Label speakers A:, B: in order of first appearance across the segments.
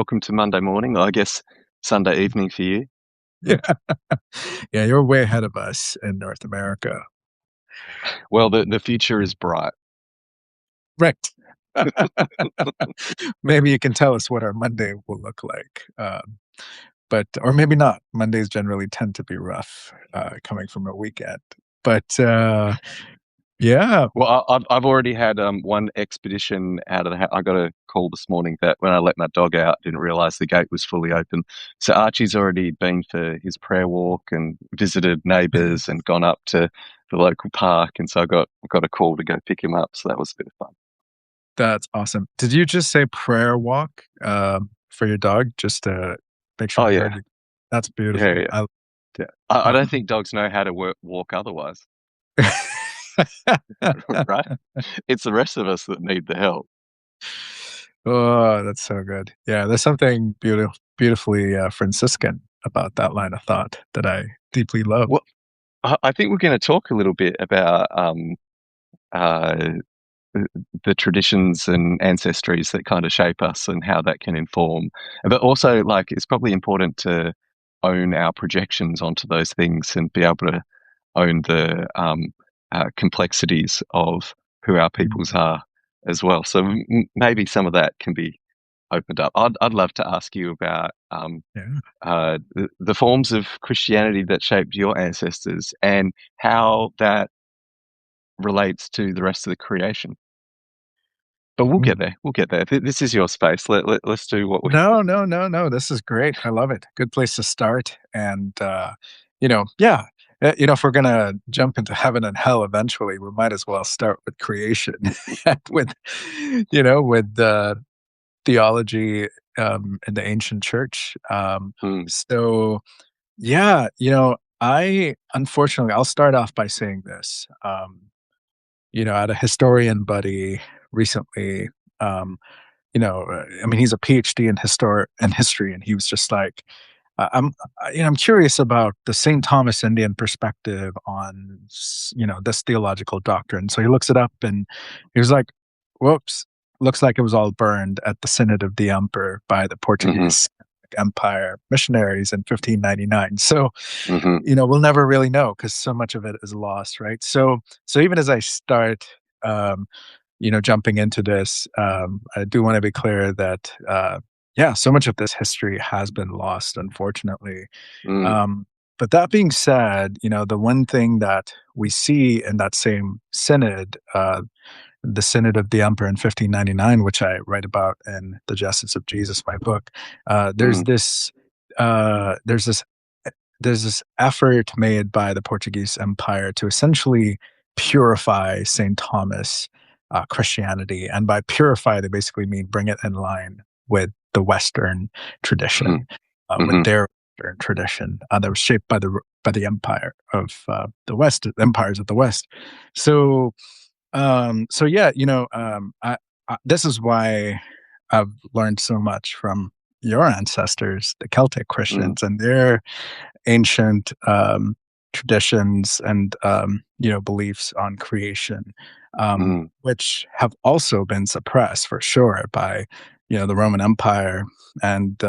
A: Welcome to Monday morning. I guess Sunday evening for you.
B: Yeah. Yeah, you're way ahead of us in North America.
A: Well, the future is bright.
B: Right. Maybe you can tell us what our Monday will look like. But or maybe not. Mondays generally tend to be rough, coming from a weekend. But, yeah.
A: Well, I've already had one expedition out of the house. I got a call this morning that when I let my dog out, didn't realize the gate was fully open. So Archie's already been for his prayer walk and visited neighbours and gone up to the local park. And so I got a call to go pick him up. So that was a bit of fun.
B: That's awesome. Did you just say prayer walk, for your dog? Just to make sure
A: Oh
B: I
A: yeah,
B: heard you. That's
A: yeah,
B: beautiful.
A: yeah, yeah. I don't think dogs know how to walk otherwise, right? It's the rest of us that need the help.
B: Oh, that's so good. Yeah, there's something beautifully, Franciscan about that line of thought that I deeply love.
A: Well, I think we're going to talk a little bit about uh, the traditions and ancestries that kind of shape us and how that can inform. But also, like, it's probably important to own our projections onto those things and be able to own the complexities of who our peoples
B: Mm,
A: are as well. So maybe some of that can be opened up. I'd love to ask you about
B: yeah.
A: the forms of Christianity that shaped your ancestors and how that relates to the rest of the creation. But we'll get
B: Mm.
A: there. We'll get there. This is your space. Let's do what we.
B: No, no, no, no, this is great. I love it. Good place to start, and, yeah, if we're gonna jump into heaven and hell eventually, we might as well start with creation and with theology, in the ancient church.
A: Mm,
B: So yeah, I unfortunately, I'll start off by saying this. I had a historian buddy recently. Um, I mean, he's a PhD in history, and he was just like, I'm curious about the St. Thomas Indian perspective on this theological doctrine. So he looks it up, and he was like, "Whoops, looks like it was all burned at the Synod of the Emperor by the
A: hmm
B: Portuguese Empire missionaries in 1599." So
A: hmm
B: we'll never really know because so much of it is lost, right? So even as I start, jumping into this, I do want to be clear that, yeah, so much of this history has been lost, unfortunately.
A: mm,
B: Um, but that being said, the one thing that we see in that same synod, the Synod of the Emperor in 1599, which I write about in The Justice of Jesus, my book, uh, there's
A: mm,
B: this, uh, there's this there's this effort made by the Portuguese Empire to essentially purify St. Thomas Christianity. And by purify, they basically mean bring it in line with the Western tradition,
A: hmm
B: with
A: hmm
B: their Western tradition that was shaped by the empire of the West, the empires of the West. So, so yeah, this is why I've learned so much from your ancestors, the Celtic
A: mm,
B: Christians, and their ancient traditions and beliefs on creation,
A: mm,
B: which have also been suppressed for sure by the Roman Empire and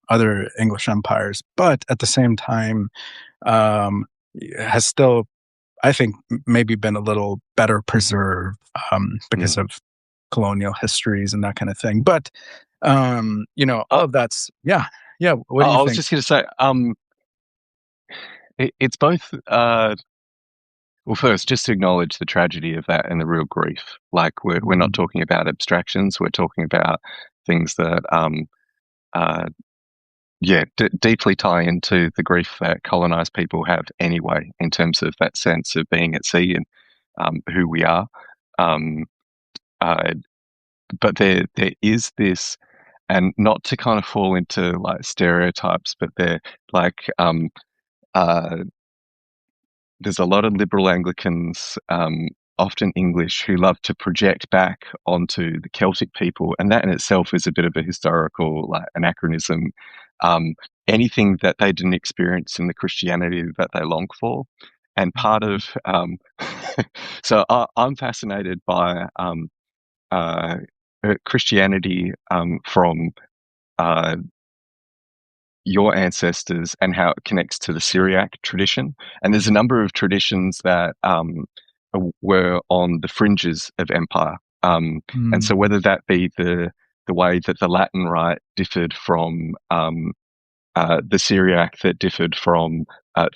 B: other English empires, but at the same time um, has still, I think, maybe been a little better preserved because
A: mm.
B: of colonial histories and that kind of thing. But all
A: I,
B: of that's yeah, yeah. What do you
A: I was
B: think?
A: just going to say, it's both. Well, first, just to acknowledge the tragedy of that and the real grief. Like we're not
B: Mm,
A: talking about abstractions. We're talking about things that uh, yeah, deeply tie into the grief that colonized people have anyway, in terms of that sense of being at sea and who we are. Um, uh, but there is this, and not to kind of fall into like stereotypes, but there like uh, there's a lot of liberal Anglicans, often English, who love to project back onto the Celtic people, and that in itself is a bit of a historical like anachronism. Um, Anything that they didn't experience in the Christianity that they long for, and part
B: mhm,
A: of so I'm fascinated by uh, Christianity from uh, your ancestors and how it connects to the Syriac tradition. And there's a number of traditions that were on the fringes of empire. And so
B: Mm,
A: whether that be the way that the Latin rite differed from the Syriac, that differed from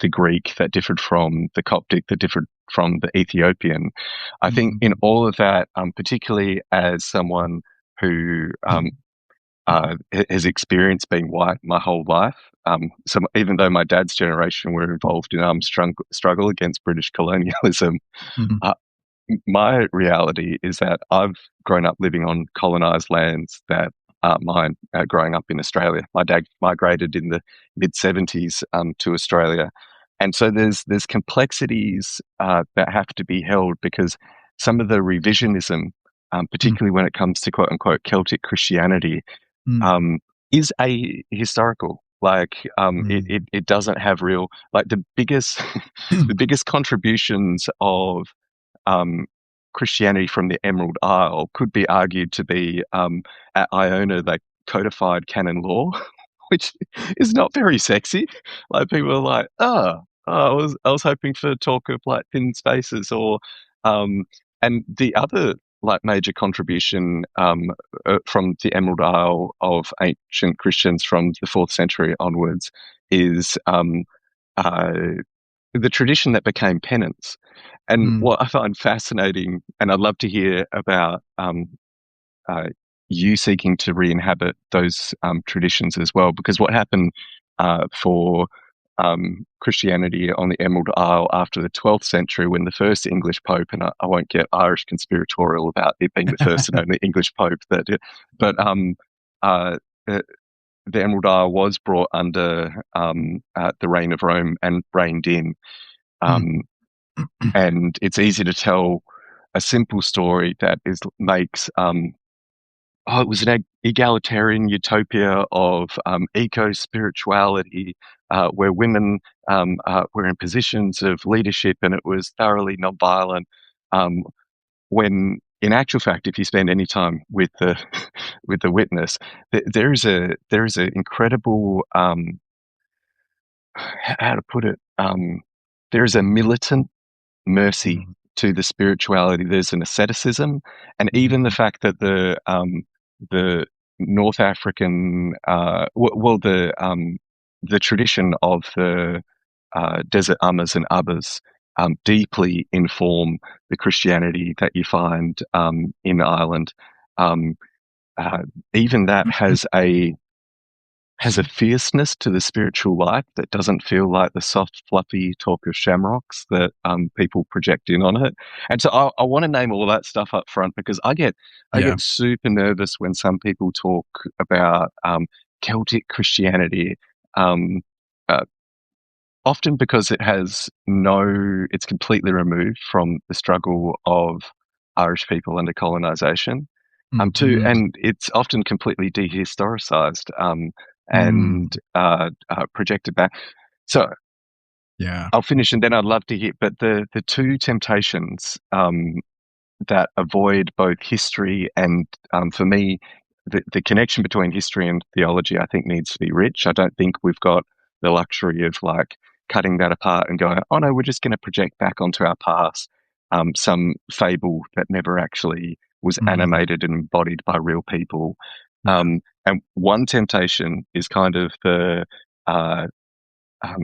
A: the Greek, that differed from the Coptic, that differed from the Ethiopian. I think in
B: mm,
A: all of that, particularly as someone who has experienced being white my whole life. So even though my dad's generation were involved in armed struggle against British colonialism,
B: mm,
A: uh, my reality is that I've grown up living on colonized lands that aren't mine. Growing up in Australia, my dad migrated in the mid 70s to Australia, and so there's complexities that have to be held because some of the revisionism,
B: mm,
A: particularly when it comes to quote unquote Celtic Christianity,
B: mm,
A: um, is a historical. Like
B: mm.
A: it doesn't have real like the biggest the biggest contributions of um, Christianity from the Emerald Isle could be argued to be at Iona, they codified canon law, which is not very sexy. Like people are like, I was hoping for talk of like thin spaces or um, and the other like major contribution from the Emerald Isle of ancient Christians from the fourth century onwards is uh, the tradition that became penance. And
B: Mm,
A: what I find fascinating, and I'd love to hear about uh, you seeking to re-inhabit those traditions as well, because what happened for Christianity on the Emerald Isle after the 12th century, when the first English Pope, and I won't get Irish conspiratorial about it being the first and only English Pope that, but uh, the, the Emerald Isle was brought under the reign of Rome and reigned in.
B: mm,
A: Um, and it's easy to tell a simple story that is makes it was an egalitarian utopia of eco spirituality where women were in positions of leadership and it was thoroughly non-violent. Um, when in actual fact, if you spend any time with the with the witness, there is an incredible how to put it. There is a militant mercy
B: mm,
A: to the spirituality. There's an asceticism, and even the
B: mm,
A: fact that the North African, the tradition of the desert Ammas and Abbas deeply inform the Christianity that you find in Ireland. Um, uh, Even that has a fierceness to the spiritual life that doesn't feel like the soft, fluffy talk of shamrocks that people project in on it. And so I want to name all that stuff up front because I
B: Yeah.
A: get super nervous when some people talk about Celtic Christianity. Um, uh, Often because it's completely removed from the struggle of Irish people under colonization.
B: Mhm.
A: And it's often completely dehistoricized
B: Mm,
A: and projected back. So
B: yeah.
A: I'll finish, and then I'd love to hear. But the two temptations that avoid both history and, for me, the connection between history and theology, I think, needs to be rich. I don't think we've got the luxury of like cutting that apart and going, oh no, we're just going to project back onto our past some fable that never actually was
B: Mm,
A: animated and embodied by real people.
B: yeah.
A: And one temptation is kind of the uh,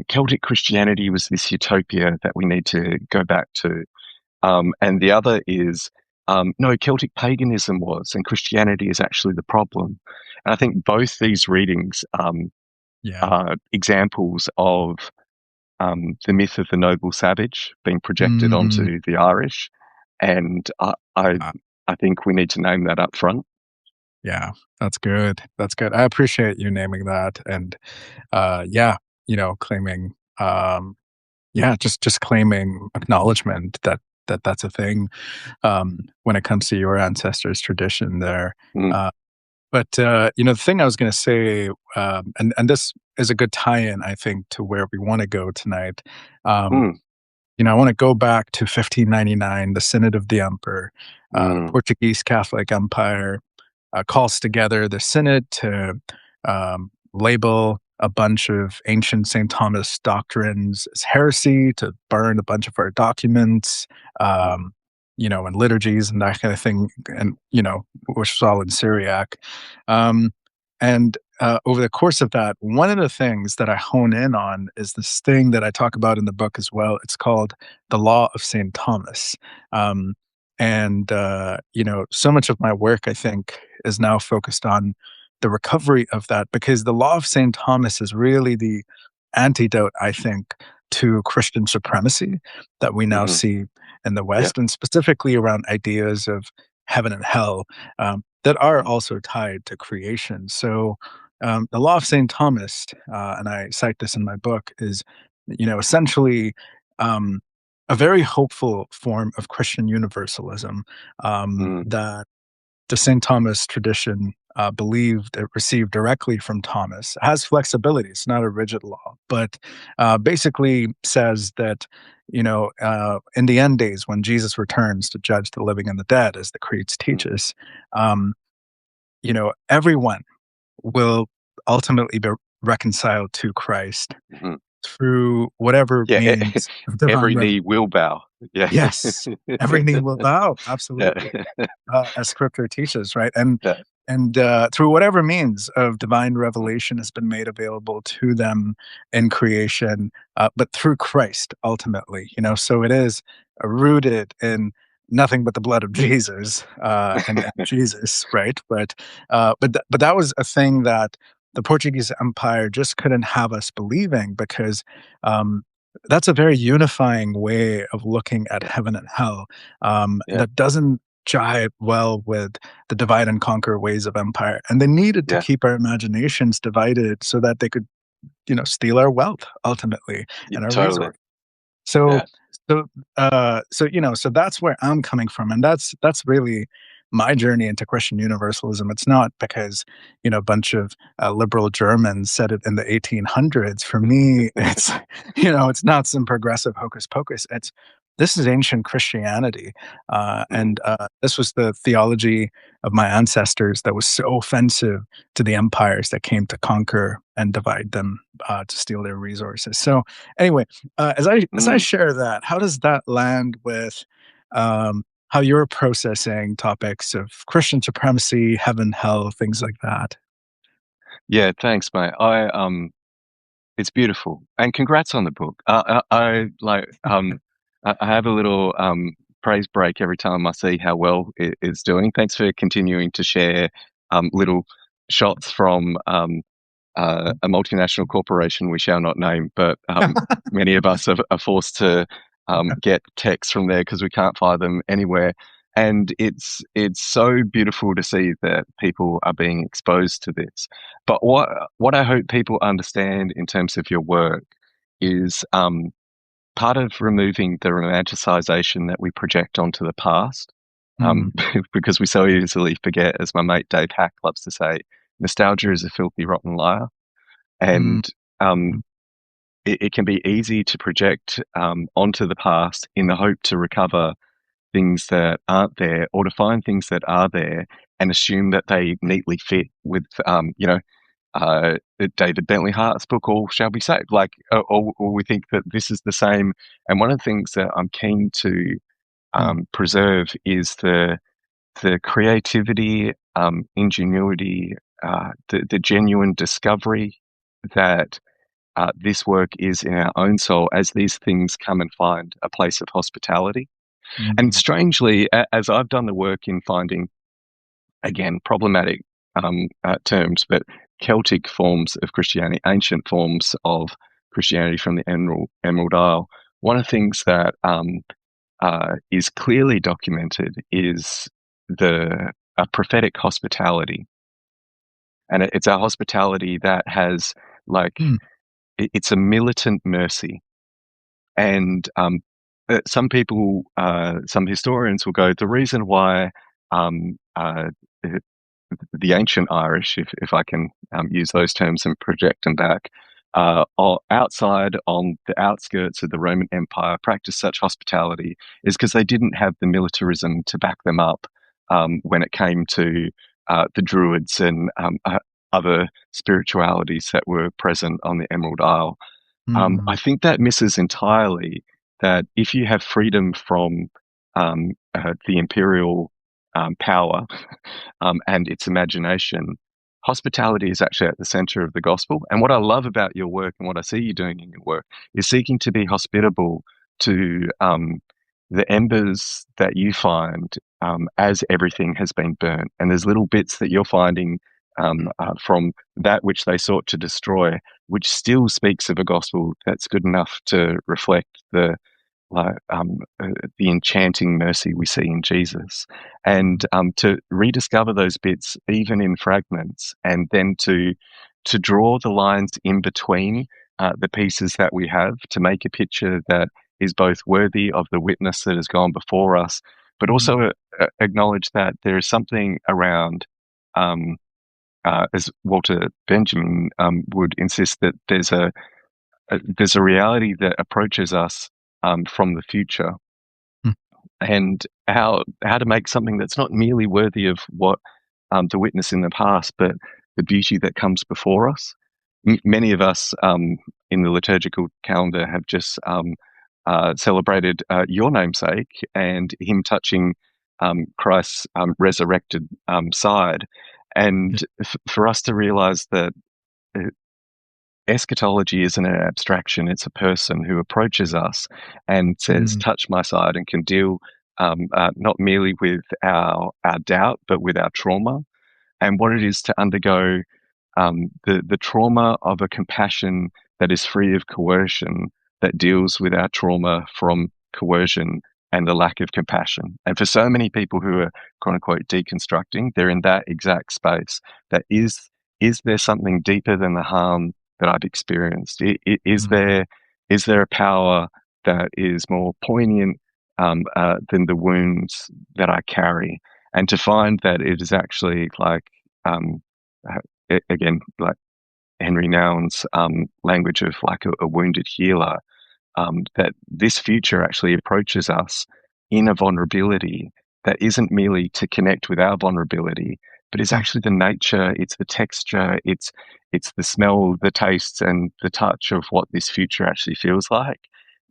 A: Celtic Christianity was this utopia that we need to go back to, and the other is no, Celtic paganism was, and Christianity is actually the problem. And I think both these readings
B: Yeah.
A: are examples of the myth of the noble savage being projected
B: Mm,
A: onto the Irish. And
B: uh,
A: I think we need to name that up front.
B: yeah. That's good. That's good. I appreciate you naming that and, yeah, claiming, yeah, just claiming acknowledgement that that's a thing, when it comes to your ancestors' tradition there.
A: Mm,
B: Uh, but, the thing I was gonna say, and this is a good tie-in, I think, to where we wanna go tonight. Um,
A: mm,
B: I wanna go back to 1599, the Synod of the Emperor,
A: mm,
B: Portuguese Catholic Empire, calls together the Synod to, label a bunch of ancient St. Thomas doctrines as heresy, to burn a bunch of our documents,
A: mm,
B: um, and liturgies and that kind of thing, and which was all in Syriac. Um, and over the course of that, one of the things that I hone in on is this thing that I talk about in the book as well. It's called the Law of St. Thomas. Um, and so much of my work, I think, is now focused on the recovery of that, because the Law of St. Thomas is really the antidote, I think, to Christian supremacy that we now
A: hmm
B: see in the
A: yeah,
B: West, and specifically around ideas of heaven and hell, that are
A: mm,
B: also tied to creation. So, the Law of St. Thomas, and I cite this in my book, is essentially, um, a very hopeful form of Christian universalism,
A: mm,
B: that the St. Thomas tradition believed it received directly from Thomas. It has flexibility. It's not a rigid law, but basically says that, in the end days, when Jesus returns to judge the living and the dead, as the creeds teach
A: mm,
B: us, um, everyone will ultimately be reconciled to Christ
A: mhm.
B: through whatever
A: Yeah,
B: means of divine
A: every
B: revelation.
A: knee will bow. Yeah.
B: Yes, every knee will bow.
A: Yeah.
B: Absolutely. As scripture teaches, right? And
A: Yeah.
B: and through whatever means of divine revelation has been made available to them in creation, but through Christ ultimately, so it is rooted in nothing but the blood of Jesus, and Jesus, right? But that was a thing that the Portuguese Empire just couldn't have us believing, because um, that's a very unifying way of looking at
A: Yeah.
B: heaven and hell,
A: Yeah.
B: that doesn't jive well with the divide and conquer ways of empire. And they needed to
A: Yeah.
B: keep our imaginations divided so that they could, steal our wealth ultimately,
A: Yeah,
B: and our
A: totally.
B: resources. So
A: Yeah.
B: so that's where I'm coming from, and that's really my journey into Christian universalism. It's not because, a bunch of, liberal Germans said it in the 1800s. For me, it's, it's not some progressive hocus pocus. This is ancient Christianity,
A: Mm,
B: and this was the theology of my ancestors that was so offensive to the empires that came to conquer and divide them, to steal their resources. So anyway, as I
A: mm.
B: share that, how does that land with, how you're processing topics of Christian supremacy, heaven, hell, things like that?
A: Yeah, thanks, mate. It's beautiful, and congrats on the book. I like, I have a little praise break every time I see how well it's doing. Thanks for continuing to share little shots from a multinational corporation we shall not name, but many of us are forced to get texts from there because we can't find them anywhere. And it's so beautiful to see that people are being exposed to this. But what I hope people understand in terms of your work is part of removing the romanticization that we project onto the past,
B: Mm,
A: because we so easily forget, as my mate Dave Hack loves to say, nostalgia is a filthy, rotten liar,
B: mm,
A: and um, it can be easy to project onto the past in the hope to recover things that aren't there, or to find things that are there and assume that they neatly fit with, uh, David Bentley Hart's book, All Shall Be Saved. Like, or we think that this is the same. And one of the things that I'm keen to
B: mm,
A: preserve is the creativity, ingenuity, the genuine discovery that this work is in our own soul as these things come and find a place of hospitality. And
B: mm,
A: strangely, as I've done the work in finding, again, problematic terms, but Celtic forms of Christianity, ancient forms of Christianity from the Emerald Isle, one of the things that is clearly documented is the a prophetic hospitality. And it's a hospitality that has, like,
B: mm,
A: it's a militant mercy. And some people, some historians will go, the reason why the ancient Irish, if I can use those terms and project them back, are outside on the outskirts of the Roman Empire, practiced such hospitality, is because they didn't have the militarism to back them up when it came to the Druids and other spiritualities that were present on the Emerald Isle. I
B: Mm,
A: think that misses entirely that if you have freedom from the imperial power and its imagination, hospitality is actually at the center of the gospel. And what I love about your work and what I see you doing in your work is seeking to be hospitable to the embers that you find as everything has been burnt. And there's little bits that you're finding from that which they sought to destroy, which still speaks of a gospel that's good enough to reflect like the enchanting mercy we see in Jesus, and
B: mm,
A: to rediscover those bits even in fragments, and then to draw the lines in between the pieces that we have to make a picture that is both worthy of the witness that has gone before us, but
B: mm,
A: also acknowledge that there is something around. As Walter Benjamin would insist, that there's a reality that approaches us from the future,
B: mm,
A: and how to make something that's not merely worthy of what the witness in the past, but the beauty that comes before us. Many of us in the liturgical calendar have just celebrated your namesake and him touching Christ's resurrected side,
B: yeah,
A: and for us to realize that uh, eschatology isn't an abstraction, it's a person who approaches us and says,
B: mm,
A: touch my side, and can deal not merely with our doubt, but with our trauma and what it is to undergo the trauma of a compassion that is free of coercion, that deals with our trauma from coercion and the lack of compassion. And for so many people who are quote unquote deconstructing, they're in that exact space. That is there something deeper than the harm that I've experienced?
B: mm,
A: Is there a power that is more poignant than the wounds that I carry? And to find that it is actually like um, again, like Henry Nouwen's language of like a wounded healer, that this future actually approaches us in a vulnerability that isn't merely to connect with our vulnerability, but is
B: mm,
A: actually the nature, it's the texture, it's the smell, the taste, and the touch of what this future actually feels like.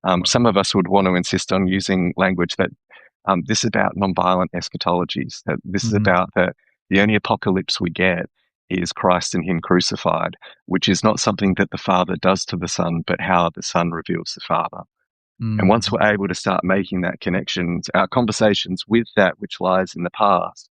B: wow.
A: Some of us would want to insist on using language that this is about nonviolent eschatologies, that this is
B: Mhm,
A: about that the only apocalypse we get is Christ and Him crucified, which is not something that the Father does to the Son, but how the Son reveals the Father. And once
B: mm,
A: we're able to start making that connection, our conversations with that which lies in the past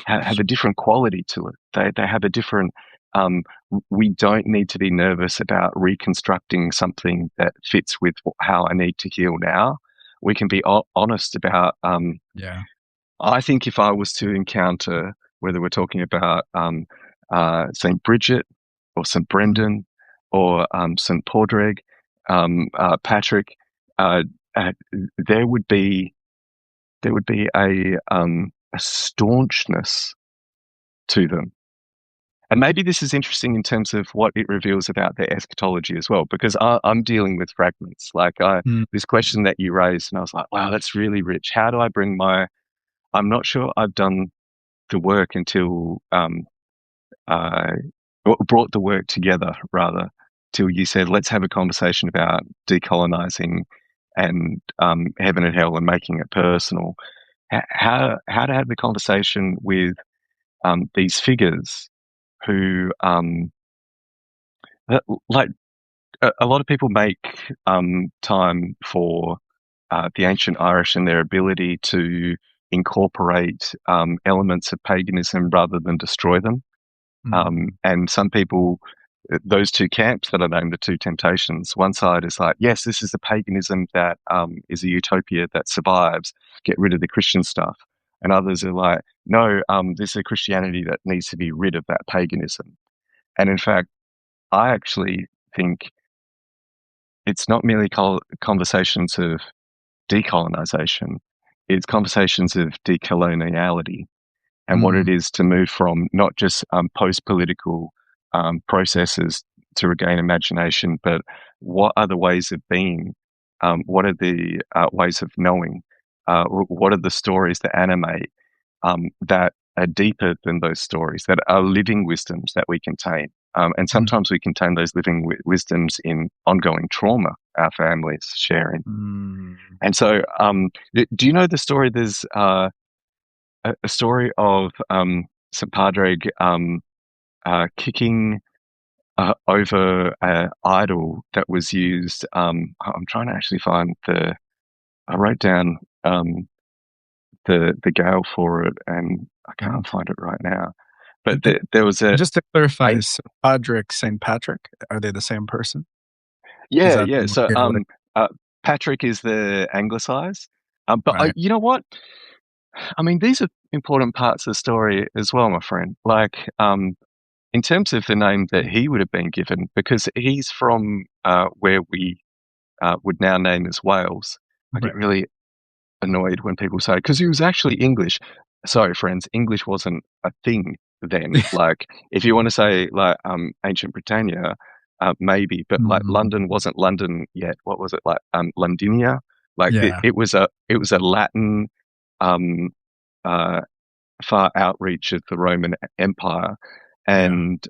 A: have a different quality to it. They have a different. Um, we don't need to be nervous about reconstructing something that fits with how I need to heal now. We can be honest about.
B: yeah,
A: I think if I was to encounter, whether we're talking about St. Bridget or St.
B: mm,
A: Brendan or St. Padraig, Patrick, uh, uh, there would be a staunchness to them. And maybe this is interesting in terms of what it reveals about their eschatology as well, because I'm dealing with fragments.
B: mm,
A: This question that you raised, and I was like, wow, that's really rich. How do I bring my? I'm not sure I've done the work until uh, brought the work together rather till you said let's have a conversation about decolonizing and heaven and hell and making it personal. How to have the conversation with these figures who like a lot of people make time for the ancient Irish and their ability to incorporate elements of paganism rather than destroy them.
B: mm,
A: And some people, those two camps that I named, the two temptations, one side is like, yes, this is a paganism that is a utopia that survives, get rid of the Christian stuff. And others are like, no, this is a Christianity that needs to be rid of that paganism. And in fact, I actually think it's not merely conversations of decolonization, it's conversations of decoloniality and what it
B: mm,
A: is to move from not just post-political processes to regain imagination, but what are the ways of being? What are the ways of knowing? What are the stories that animate that are deeper than those stories, that are living wisdoms that we contain. And
B: Mm.
A: sometimes we contain those living wisdoms in ongoing trauma our families sharing.
B: Mm.
A: And so, do you know the story? There's a story of St. Padraig kicking over an idol that was used. I'm trying to actually find the. I wrote down the gale for it, and I
B: Okay.
A: can't find it right now. But
B: And
A: there was a.
B: just to clarify,
A: a
B: is Patrick St. Patrick, are they the same person? Is
A: yeah,
B: that the
A: yeah.
B: more
A: So
B: chaotic?
A: Patrick is the anglicized. But
B: Right.
A: you know what? I mean, these are important parts of the story as well, my friend. Like, in terms of the name that he would have been given, because he's from where we would now name as Wales. I get
B: Right.
A: really annoyed when people say, because he was actually English. Sorry, friends, English wasn't a thing then. Like, if you want to say like ancient Britannia, maybe, but like
B: Mm.
A: London wasn't London yet. What was it like? Londinia. Like
B: Yeah.
A: it was a Latin um, uh, far outreach of the Roman Empire,
B: Yeah.
A: and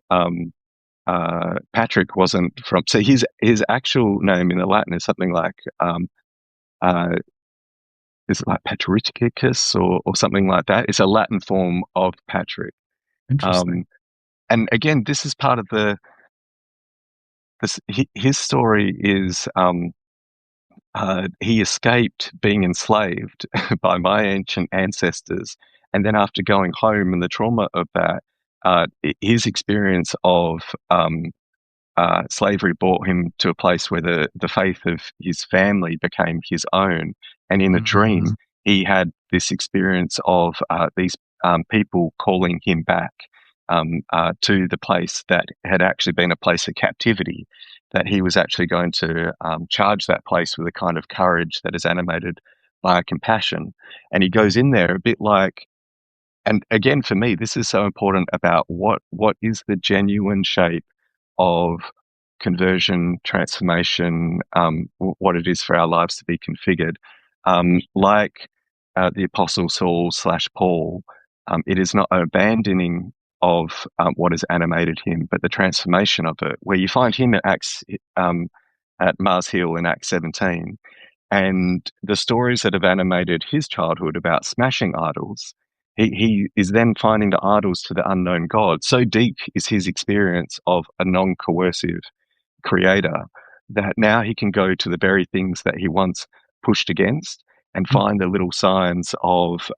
A: Patrick wasn't from. So his actual name in the Latin is something like uh, is it like Patricius or something like that? It's a Latin form of Patrick.
B: Interesting.
A: Um, and again, this is part of the his story is he escaped being enslaved by my ancient ancestors, and then after going home and the trauma of that, his experience of slavery brought him to a place where the faith of his family became his own. And in a dream,
B: Mm.
A: he had this experience of these people calling him back to the place that had actually been a place of captivity, that he was actually going to charge that place with a kind of courage that is animated by compassion. And he goes in there a bit like, and again, for me, this is so important about what is the genuine shape of conversion, transformation, what it is for our lives to be configured. Like the Apostle Saul slash Paul, it is not an abandoning of what has animated him, but the transformation of it. Where you find him at at Mars Hill in Acts 17, and the stories that have animated his childhood about smashing idols, he is then finding the idols to the unknown God. So deep is his experience of a non coercive creator that now he can go to the very things that he once pushed against and
B: Mm.
A: find the little signs of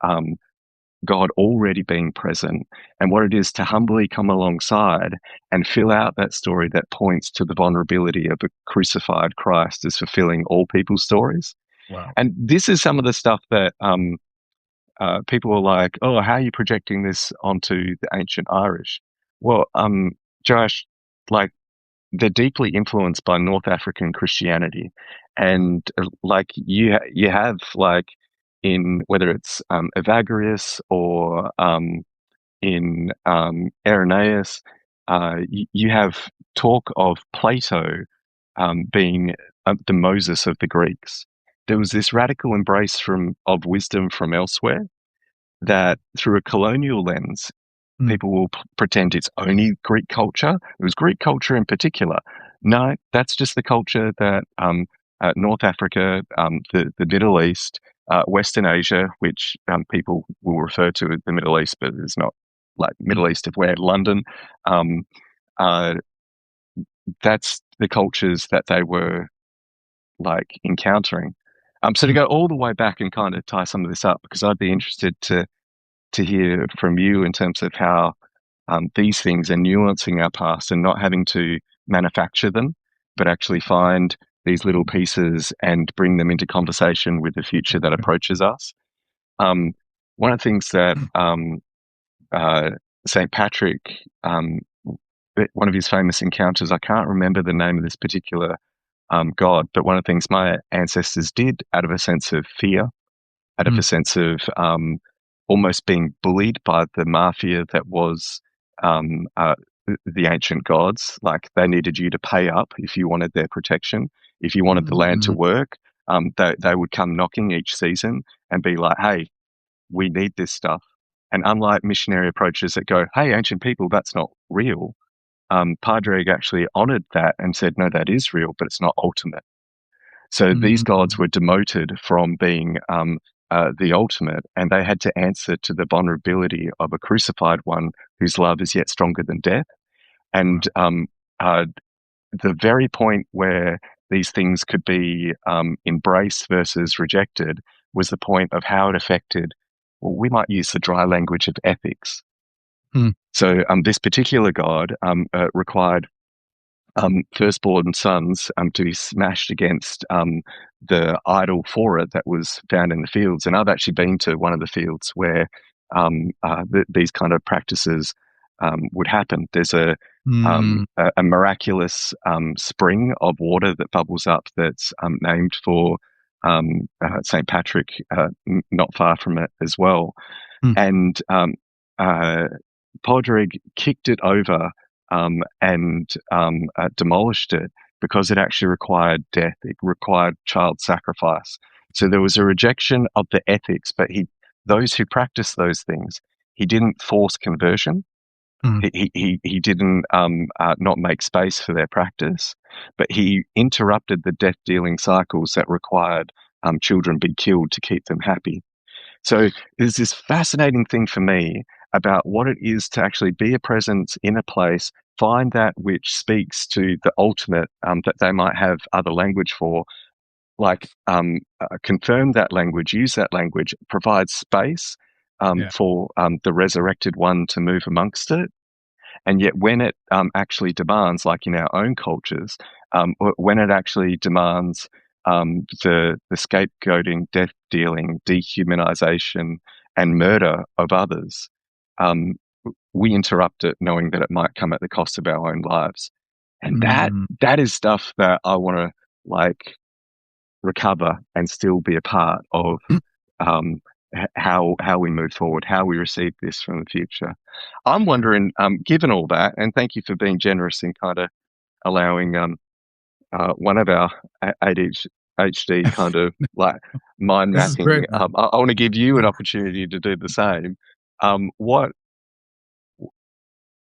A: God already being present and what it is to humbly come alongside and fill out that story that points to the vulnerability of a crucified Christ as fulfilling all people's stories.
B: Wow.
A: And this is some of the stuff that people are like, "Oh, how are you projecting this onto the ancient Irish?" Well, Josh, like they're deeply influenced by North African Christianity, and like you have like in whether it's Evagrius or in Irenaeus, you have talk of Plato being the Moses of the Greeks. There was this radical embrace from of wisdom from elsewhere that, through a colonial lens,
B: Mm.
A: people will pretend it's only Greek culture. It was Greek culture in particular. No, that's just the culture that North Africa, the Middle East, Western Asia, which people will refer to as the Middle East, but it's not like
B: Mm.
A: Middle East of where London. Um, uh, that's the cultures that they were like encountering. So to
B: Mm.
A: go all the way back and kind of tie some of this up, because I'd be interested to hear from you in terms of how these things are nuancing our past and not having to manufacture them, but actually find these little pieces and bring them into conversation with the future that
B: Okay.
A: approaches us. Um, one of the things that uh, St. Patrick, one of his famous encounters, I can't remember the name of this particular god, but one of the things my ancestors did out of a sense of fear, out of
B: Mm.
A: a sense of almost being bullied by the mafia that was um, uh, the ancient gods. Like they needed you to pay up if you wanted their protection. If you wanted the land to
B: Mm.
A: work, they would come knocking each season and be like, "Hey, we need this stuff." And unlike missionary approaches that go, hey, ancient people, that's not real, Padraig actually honored that and said, no, that is real, but it's not ultimate. So these gods
B: Mm,
A: were demoted from being the ultimate, and they had to answer to the vulnerability of a crucified one whose love is yet stronger than death.
B: wow.
A: And uh, the very point where these things could be embraced versus rejected was the point of how it affected, well, we might use the dry language of ethics.
B: Mm,
A: So this particular god required firstborn sons to be smashed against the idol for it that was found in the fields. And I've actually been to one of the fields where these kind of practices would happen. There's
B: mm,
A: a miraculous spring of water that bubbles up that's named for St. Patrick, not far from it as well.
B: mm,
A: And uh, Podrick kicked it over and demolished it because it actually required death. It required child sacrifice. So there was a rejection of the ethics, but those who practiced those things, he didn't force conversion.
B: mm,
A: He didn't not make space for their practice, but he interrupted the death dealing cycles that required children be killed to keep them happy. So there's this fascinating thing for me about what it is to actually be a presence in a place, find that which speaks to the ultimate that they might have other language for, like confirm that language, use that language, provide space
B: yeah.
A: for the resurrected one to move amongst it. And yet, when it actually demands, like in our own cultures, when it actually demands the scapegoating, death dealing, dehumanization, and murder of others, um, we interrupt it, knowing that it might come at the cost of our own lives. And
B: Mm,
A: that is stuff that I want to like recover and still be a part of um, how we move forward, how we receive this from the future. I'm wondering, given all that, and thank you for being generous in kind of allowing one of our ADHD kind of like mind
B: this is
A: mapping.
B: great, man.
A: I want to give you an opportunity to do the same. What,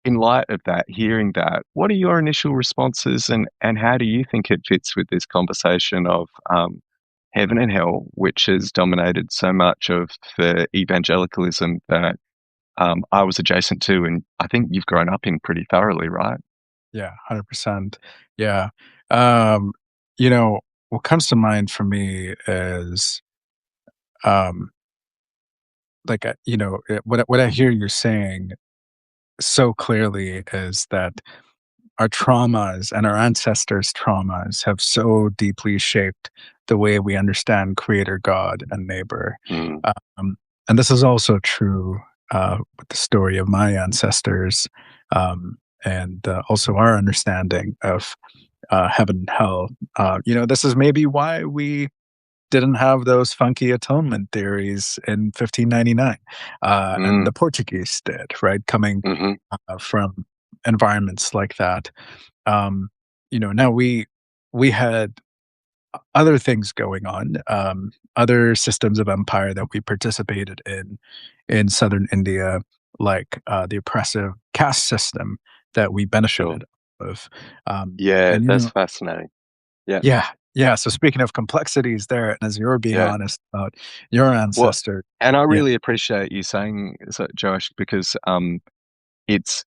A: in light of that, hearing that, what are your initial responses, and how do you think it fits with this conversation of heaven and hell, which has dominated so much of the evangelicalism that I was adjacent to, and I think you've grown up in pretty thoroughly, right?
B: Yeah, 100%. Yeah. Um, you know, what comes to mind for me is, um, like, what I hear you saying so clearly is that our traumas and our ancestors' traumas have so deeply shaped the way we understand creator God and neighbor.
A: Mm,
B: Um, and this is also true with the story of my ancestors, and also our understanding of heaven and hell. This is maybe why we didn't have those funky atonement theories in 1599, and
A: mm,
B: the Portuguese did, right? Coming
A: hmm.
B: from environments like that. Now we had other things going on, other systems of empire that we participated in southern India, like the oppressive caste system that we
A: Sure.
B: benefited of.
A: Yeah,
B: And
A: that's fascinating. Yeah,
B: yeah, yeah. So speaking of complexities there, and as you're being
A: yeah.
B: honest about your
A: Well,
B: ancestor,
A: and I
B: yeah,
A: really appreciate you saying so, Josh, because it's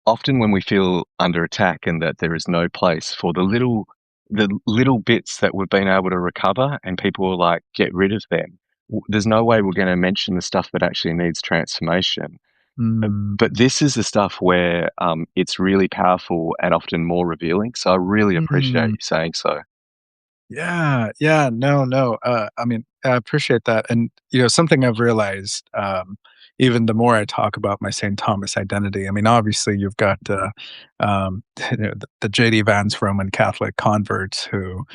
A: often when we feel under attack and that there is no place for the little bits that we've been able to recover, and people are like, get rid of them. There's no way we're going to mention the stuff that actually needs transformation.
B: mm,
A: But this is the stuff where it's really powerful and often more revealing. So I really appreciate
B: mm,
A: you saying so.
B: yeah, yeah, no, no. I mean, I appreciate that, and something I've realized, even the more I talk about my St. Thomas identity. I mean, obviously, you've got the JD Vance Roman Catholic converts who,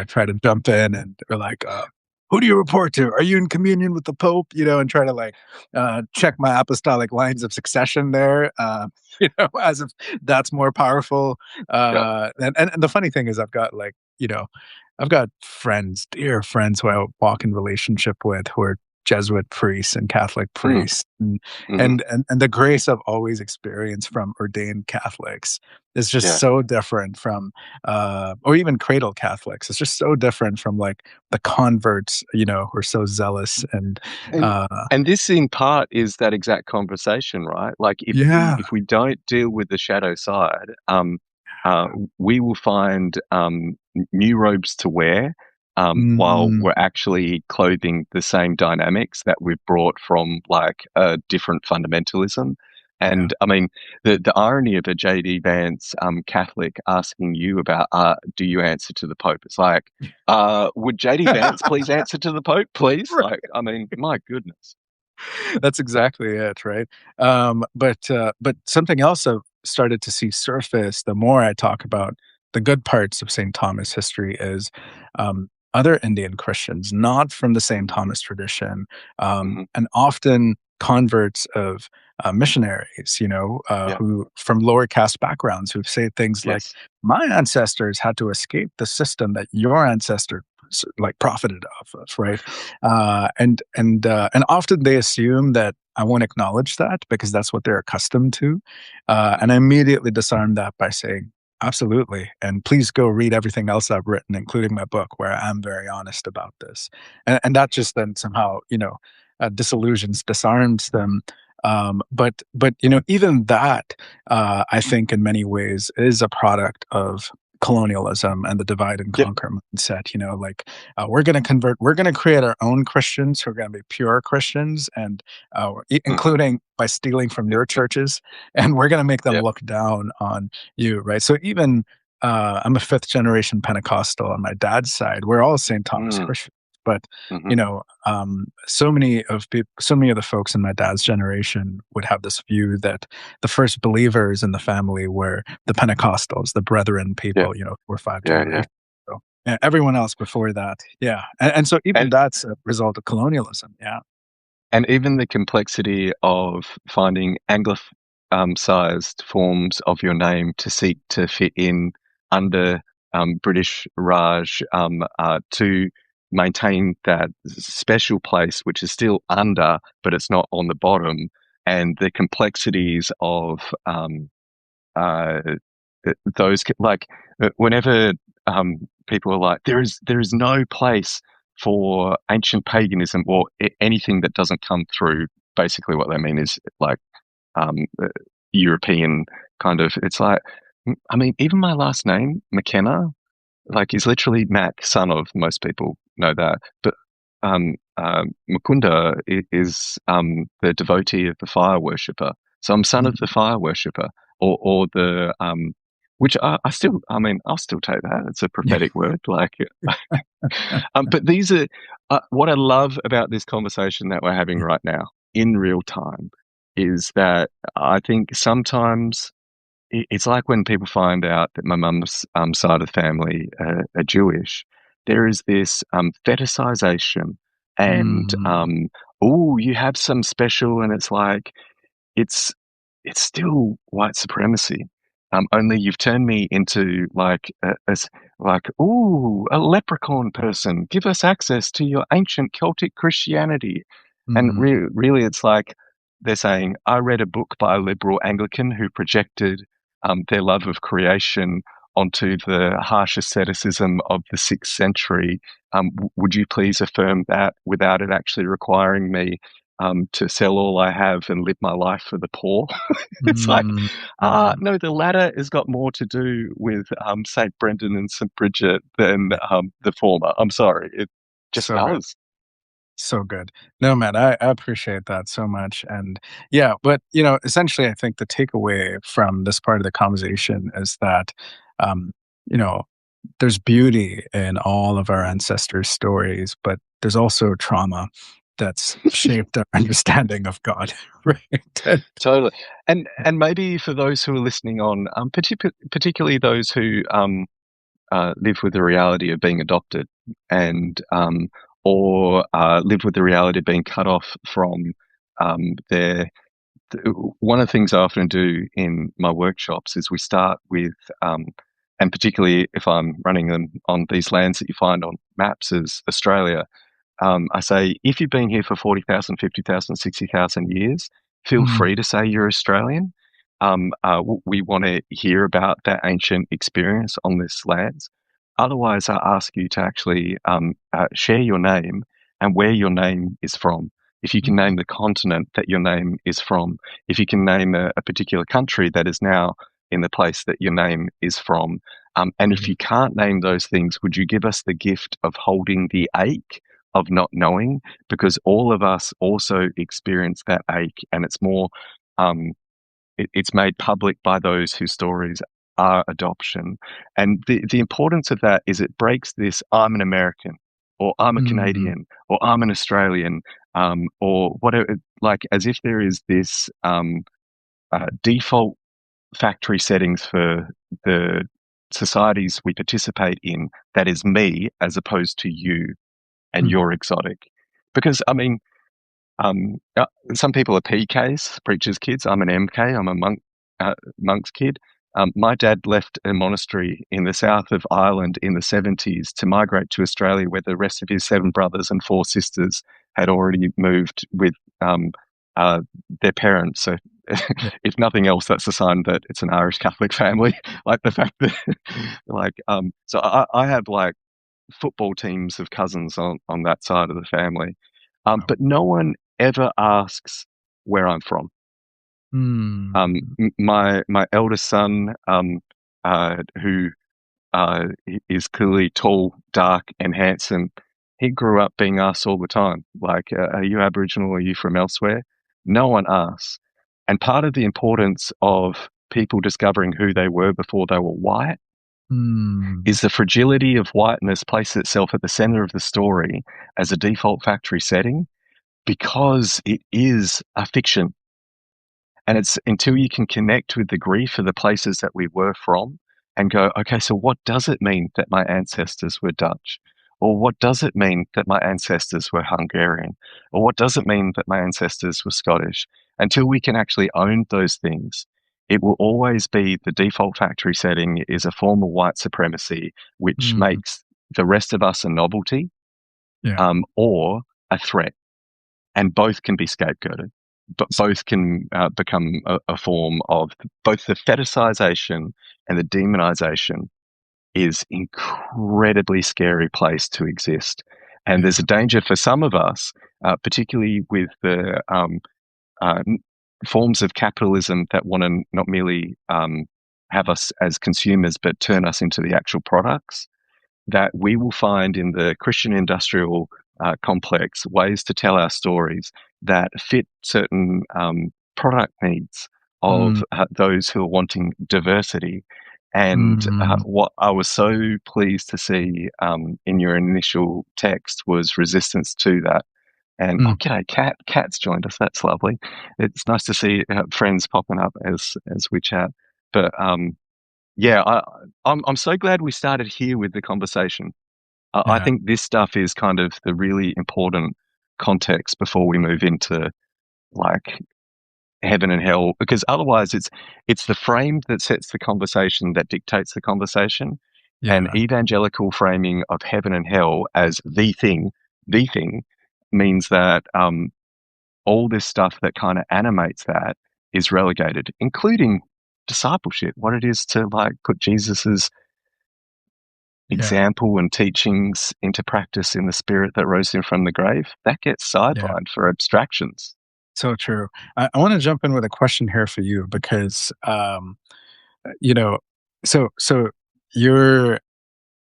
B: try to jump in and are like, "Who do you report to? Are you in communion with the Pope?" And try to like check my apostolic lines of succession there. As if that's more powerful.
A: Yeah.
B: And the funny thing is, I've got like I've got friends, dear friends who I walk in relationship with who are Jesuit priests and Catholic
A: Mm,
B: priests,
A: hmm.
B: and the grace I've always experienced from ordained Catholics is just
A: Yeah.
B: so different from, or even cradle Catholics. It's just so different from like the converts, who are so zealous and,
A: And
B: uh,
A: and this in part is that exact conversation, right? Like
B: yeah.
A: if we don't deal with the shadow side, uh, we will find new robes to wear, while
B: Mm,
A: we're actually clothing the same dynamics that we've brought from like a different fundamentalism.
B: yeah.
A: And I mean, the irony of a JD Vance Catholic asking you about, do you answer to the Pope? It's like, would JD Vance please answer to the Pope, please? Like, I mean, my goodness.
B: That's exactly it, right? But something else I've started to see surface the more I talk about the good parts of St. Thomas history is, other Indian Christians, not from the St. Thomas tradition,
A: Hmm.
B: and often converts of missionaries,
A: Yeah.
B: who from lower caste backgrounds who say things like,
A: Yes.
B: "My ancestors had to escape the system that your ancestor like profited off of," right? And often they assume that I won't acknowledge that because that's what they're accustomed to, and I
A: Hmm.
B: immediately disarm that by saying, "Absolutely, and please go read everything else I've written, including my book, where I'm very honest about this." And that just then somehow, disillusions, disarms them. But even that, I think, in many ways, is a product of colonialism and the divide and
A: Yep.
B: conquer mindset. Like, we're going to create our own Christians who are going to be pure Christians, and
A: Hmm.
B: including by stealing from your churches, and we're going to make them
A: Yep.
B: look down on you, right? So even, I'm a fifth generation Pentecostal on my dad's side. We're all St. Thomas
A: Mm.
B: Christians, but
A: Hmm.
B: so many of the folks in my dad's generation would have this view that the first believers in the family were the Pentecostals, the Brethren
A: Yeah.
B: people, 4 or 5
A: Yeah. Yeah.
B: generations ago. Yeah, everyone else before that, yeah, and so even
A: And
B: that's a result of colonialism. Yeah.
A: and even the complexity of finding sized forms of your name to seek to fit in under British Raj, to maintain that special place, which is still under, but it's not on the bottom, and the complexities of uh, like whenever people are like, there is no place for ancient paganism or anything that doesn't come through. Basically, what they mean is like um, uh, European kind of. It's like, I mean, even my last name McKenna, like, is literally Mac, son of. Most people know that, but Mukunda is the devotee of the fire worshipper. So I'm son of the
B: Mhm.
A: fire worshipper, or the which I still, I mean, I'll still take that. It's a
B: Yeah.
A: prophetic word, like. But these are what I love about this conversation that we're having right now in real time is that I think sometimes it's like when people find out that my mum's side of the family are Jewish, there is this fetishization and,
B: Mm,
A: oh, you have some special, and it's like, it's it's still white supremacy. Only you've turned me into like like, ooh, a leprechaun person. Give us access to your ancient Celtic Christianity. And
B: mhm,
A: really, it's like they're saying, I read a book by a liberal Anglican who projected their love of creation onto the harsh asceticism of the 6th century. Would you please affirm that without it actually requiring me to sell all I have and live my life for the poor? It's like,
B: mm, mm.
A: no, the latter has got more to do with St. Brendan and St. Bridget than
B: Yeah,
A: the former. I'm sorry, it just
B: so good.
A: does.
B: So good. No, man, I appreciate that so much. And yeah, but essentially I think the takeaway from this part of the conversation is that, um, you know, there's beauty in all of our ancestors' stories, but there's also trauma that's shaped our understanding of God, right?
A: Totally. And maybe for those who are listening on, particularly those who live with the reality of being adopted and or live with the reality of being cut off from their. One of the things I often do in my workshops is we start with, and particularly if I'm running them on these lands that you find on maps as Australia, I say, if you've been here for 40,000, 50,000, 60,000 years, feel
B: Mm,
A: free to say you're Australian. We want to hear about that ancient experience on this land. Otherwise, I ask you to actually share your name and where your name is from. If you can
B: mm,
A: name the continent that your name is from, if you can name a particular country that is now in the place that your name is from, and if
B: yeah.
A: you can't name those things, would you give us the gift of holding the ache of not knowing? Because all of us also experience that ache, and it's more, um, it's made public by those whose stories are adoption. And the importance of that is it breaks this I'm an American, or I'm a
B: Mm,
A: Canadian, or I'm an Australian, or whatever, like as if there is this default factory settings for the societies we participate in that is me as opposed to you, and
B: mm,
A: you're exotic. Because, I mean, some people are PKs, preachers' kids. I'm an MK. I'm a monk's kid. My dad left a monastery in the south of Ireland in the 70s to migrate to Australia, where the rest of his seven brothers and four sisters had already moved with um, uh, their parents. So,
B: yeah.
A: if nothing else, that's a sign that it's an Irish Catholic family. Like the fact that, so I have like football teams of cousins on that side of the family.
B: Wow.
A: But no one ever asks where I'm from.
B: Mm,
A: My eldest son, who is clearly tall, dark, and handsome, he grew up being asked all the time, like, "Are you Aboriginal? Are you from elsewhere?" No one asks. And part of the importance of people discovering who they were before they were white
B: mm,
A: is the fragility of whiteness places itself at the center of the story as a default factory setting because it is a fiction. And it's until you can connect with the grief of the places that we were from and go, okay, so what does it mean that my ancestors were Dutch? Or what does it mean that my ancestors were Hungarian? Or what does it mean that my ancestors were Scottish? Until we can actually own those things, it will always be the default factory setting is a form of white supremacy, which
B: mm,
A: makes the rest of us a novelty,
B: yeah.
A: or a threat, and both can be scapegoated. But
B: So,
A: both can become a form of both the fetishization and the demonization is incredibly scary place to exist. And there's a
B: yeah.
A: danger for some of us, particularly with the uh, forms of capitalism that want to not merely have us as consumers, but turn us into the actual products that we will find in the Christian industrial complex ways to tell our stories that fit certain product needs of
B: Mm,
A: those who are wanting diversity. And
B: mm,
A: what I was so pleased to see in your initial text was resistance to that. And oh,
B: mm,
A: g'day, Kat. Kat's joined us. That's lovely. It's nice to see friends popping up as we chat. But yeah, I'm so glad we started here with the conversation. I
B: yeah.
A: think this stuff is kind of the really important context before we move into like heaven and hell, because otherwise it's the frame that sets the conversation that dictates the conversation. And
B: Yeah.
A: evangelical framing of heaven and hell as the thing means that all this stuff that kind of animates that is relegated, including discipleship, what it is to like put Jesus's
B: Yeah.
A: example and teachings into practice in the spirit that rose him from the grave, that gets
B: Yeah.
A: sidelined for abstractions.
B: So true. I want to jump in with a question here for you because, you know, so you're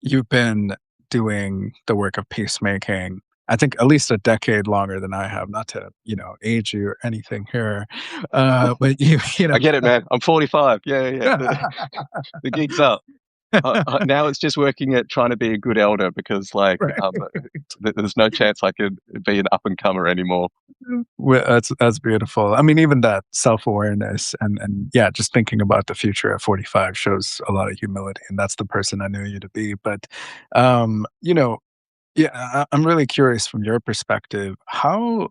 B: you've been doing the work of peacemaking, I think at least a decade longer than I have, not to, age you or anything here. But you
A: I
B: know,
A: get it, man. I'm 45. Yeah, yeah, yeah. The gig's up. Now it's just working at trying to be a good elder because, like,
B: right.
A: there's no chance I could be an up and comer anymore.
B: Well, that's beautiful. I mean, even that self-awareness and yeah, just thinking about the future at 45 shows a lot of humility, and that's the person I knew you to be. But, you know, yeah, I'm really curious from your perspective, how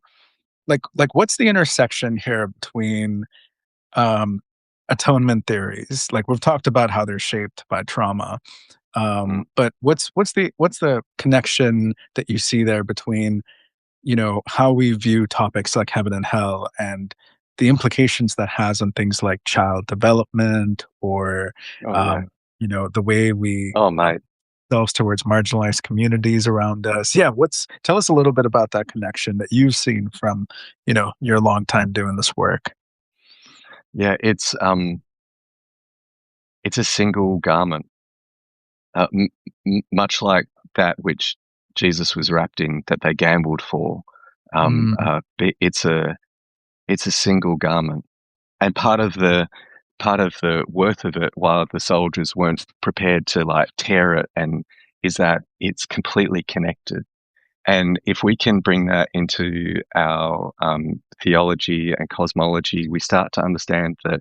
B: what's the intersection here between um, atonement theories? Like we've talked about how they're shaped by trauma,
A: Mm.
B: But what's the connection that you see there between, how we view topics like heaven and hell and the implications that has on things like child development or,
A: Oh yeah.
B: um, the way we
A: Oh mate.
B: ourselves towards marginalized communities around us. Yeah, tell us a little bit about that connection that you've seen from, your long time doing this work.
A: Yeah, it's a single garment, much like that which Jesus was wrapped in that they gambled for.
B: Mm,
A: It's a single garment, and part of the worth of it, while the soldiers weren't prepared to like tear it, and is that it's completely connected. And if we can bring that into our theology and cosmology, we start to understand that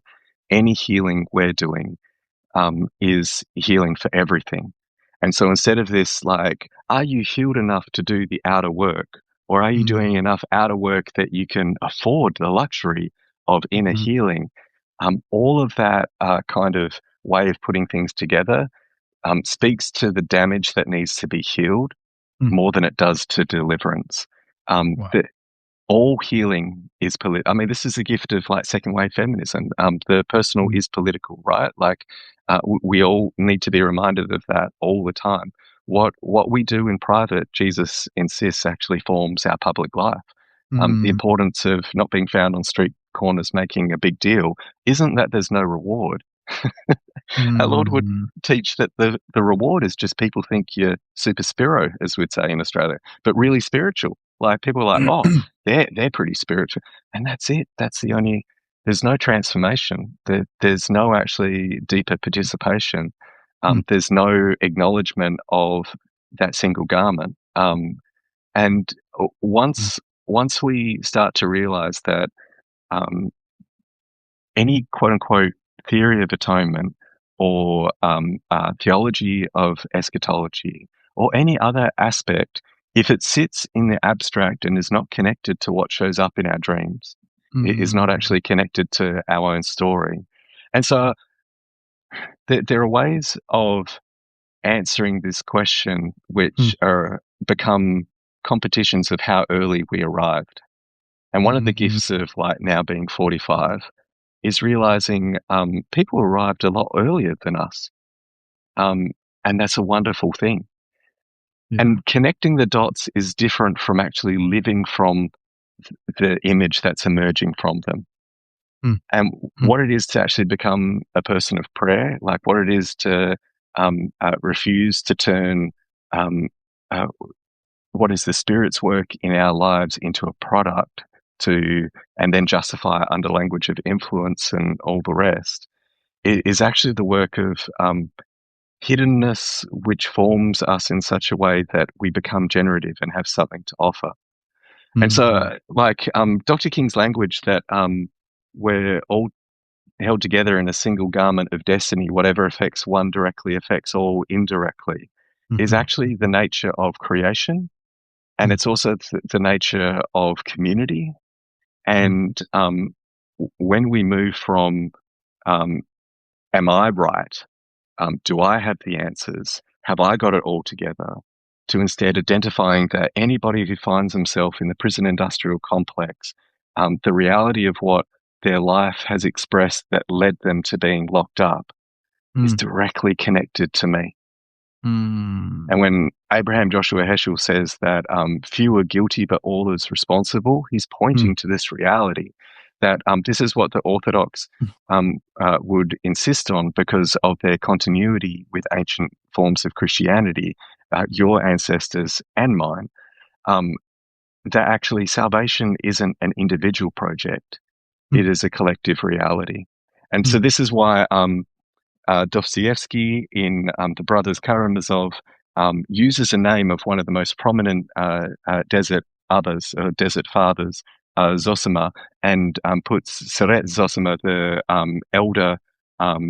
A: any healing we're doing is healing for everything. And so instead of this, like, are you healed enough to do the outer work? Or are you doing
B: mm,
A: enough outer work that you can afford the luxury of inner
B: mhm,
A: healing? All of that kind of way of putting things together speaks to the damage that needs to be healed
B: mm.
A: more than it does to deliverance.
B: Wow.
A: The, all healing is political. I mean, this is a gift of like second wave feminism. The personal
B: Mm,
A: is political, right? Like, we all need to be reminded of that all the time. What we do in private, Jesus insists, actually forms our public life. The
B: mm,
A: importance of not being found on street corners making a big deal isn't that there's no reward. Our Lord would
B: mm,
A: teach that the reward is just people think you're super spiro, as we'd say in Australia, but really spiritual. Like people are like, oh, they're pretty spiritual, and that's it. That's the only. There's no transformation. There's no actually deeper participation.
B: mm,
A: There's no acknowledgement of that single garment. And
B: mm,
A: once we start to realize that um, any quote unquote theory of atonement or theology of eschatology or any other aspect, if it sits in the abstract and is not connected to what shows up in our dreams, it is not
B: mm,
A: actually connected to our own story. And so there are ways of answering this question
B: mm,
A: which are become competitions of how early we arrived. And one of the
B: mm,
A: gifts of like now being 45 is realizing people arrived a lot earlier than us. Um, and that's a wonderful thing.
B: yeah.
A: And connecting the dots is different from actually living from the image that's emerging from them.
B: Mm,
A: And
B: mm,
A: what it is to actually become a person of prayer, like what it is to refuse to turn um, uh, what is the Spirit's work in our lives into a product to, and then justify it under language of influence and all the rest. It is actually the work of hiddenness, which forms us in such a way that we become generative and have something to offer. And so,
B: mm,
A: like Dr. King's language that we're all held together in a single garment of destiny, whatever affects one directly affects all indirectly, is
B: mhm,
A: actually the nature of creation. And
B: mm,
A: it's also the nature of community.
B: mm,
A: And when we move from, um, am I right? Do I have the answers? Have I got it all together? To instead identifying that anybody who finds themselves in the prison industrial complex, the reality of what their life has expressed that led them to being locked up is
B: mm,
A: directly connected to me.
B: mm,
A: And when Abraham Joshua Heschel says that few are guilty but all is responsible, he's
B: mm,
A: pointing to this reality that this is what the Orthodox would insist on because of their continuity with ancient forms of Christianity, your ancestors and mine, um, that actually salvation isn't an individual project,
B: mm,
A: it is a collective reality. And
B: mm,
A: so this is why Dostoevsky in The Brothers Karamazov uses a name of one of the most prominent desert others, desert fathers, Zosima, and puts Seret Zosima, the elder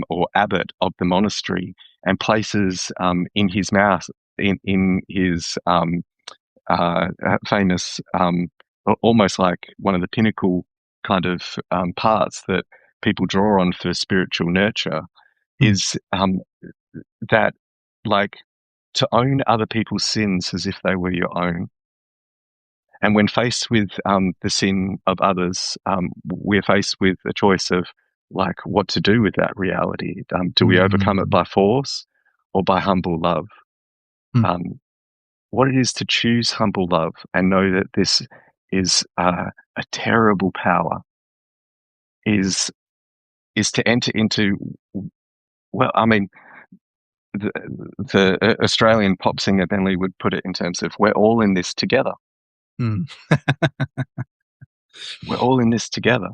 A: or abbot of the monastery, and places in his mouth, in his famous, almost like one of the pinnacle kind of parts that people draw on for spiritual nurture
B: mm,
A: is that like to own other people's sins as if they were your own. And when faced with the sin of others, we're faced with a choice of like what to do with that reality. Do we overcome it
B: Mm,
A: by force or by humble love?
B: mm,
A: Um, what it is to choose humble love and know that this is a terrible power is to enter into, well, I mean, the, the Australian pop singer Bentley would put it in terms of we're all in this together.
B: mm.
A: We're all in this together.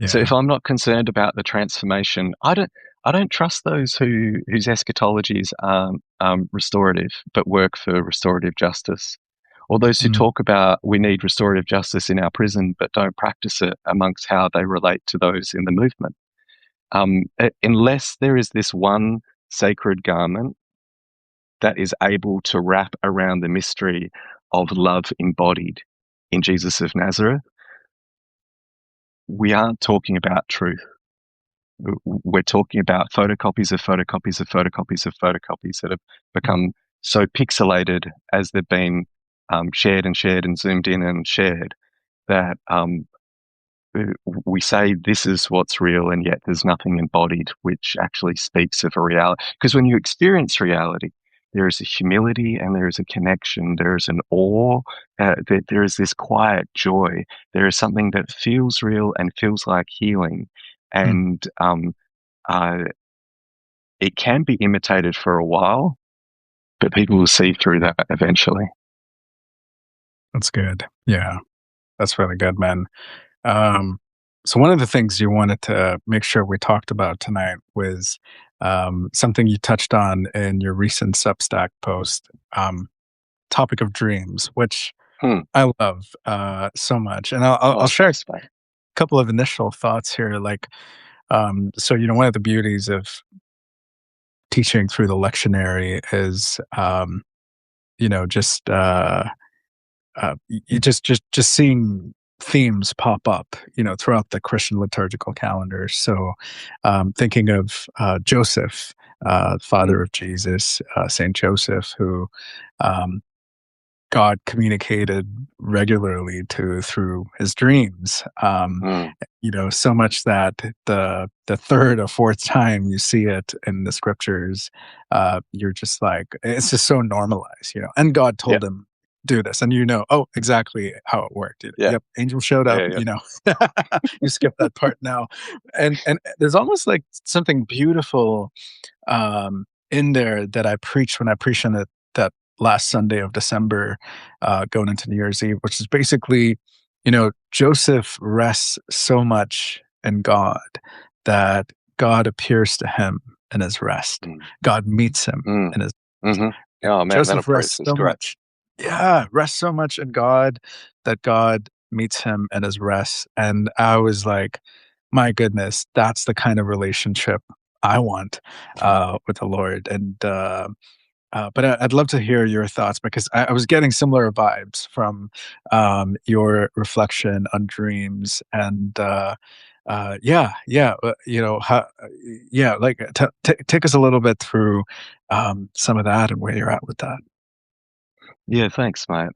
A: So
B: Yeah.
A: if I'm not concerned about the transformation, I don't trust those whose eschatologies aren't restorative but work for restorative justice, or those who
B: Mm,
A: talk about we need restorative justice in our prison but don't practice it amongst how they relate to those in the movement. Unless there is this one sacred garment that is able to wrap around the mystery of love embodied in Jesus of Nazareth, we aren't talking about truth. We're talking about photocopies of photocopies of photocopies of photocopies that have become so pixelated as they've been shared and shared and zoomed in and shared that we say this is what's real, and yet there's nothing embodied which actually speaks of a reality. Because when you experience reality, there is a humility and there is a connection, there is an awe, there is this quiet joy, there is something that feels real and feels like healing.
B: mm.
A: And uh, it can be imitated for a while, but people will see through that eventually.
B: That's good. Yeah, that's really good, man. Um, so one of the things you wanted to make sure we talked about tonight was something you touched on in your recent Substack post, topic of dreams, which
A: Hmm.
B: I love so much. And I'll
A: Oh,
B: share a
A: thanks, mate.
B: couple of initial thoughts here. Like, so one of the beauties of teaching through the lectionary is, just just seeing themes pop up, throughout the Christian liturgical calendar. So, thinking of Joseph,
A: Mm,
B: father of Jesus, Saint Joseph, who um, God communicated regularly to through his dreams.
A: mm,
B: So much that the third or fourth time you see it in the scriptures, you're just like, it's just so normalized, And God
A: yeah,
B: told him do this, and oh, exactly how it worked.
A: yeah,
B: Yep, angel showed up.
A: yeah, yeah.
B: You skip that part now, and there's almost like something beautiful in there that I preached when I preached on it that last Sunday of December, going into New Year's Eve, which is basically, Joseph rests so much in God that God appears to him in his rest.
A: Mm,
B: God meets him
A: mm,
B: in his
A: mm-hmm. Oh man, that
B: Joseph
A: approach
B: rests
A: is
B: so
A: great.
B: much. Yeah, rests so much in God that God meets him in his rest. And I was like, my goodness, that's the kind of relationship I want with the Lord. But I'd love to hear your thoughts because I was getting similar vibes from your reflection on dreams and like take us a little bit through some of that and where you're at with that.
A: Yeah, thanks, mate.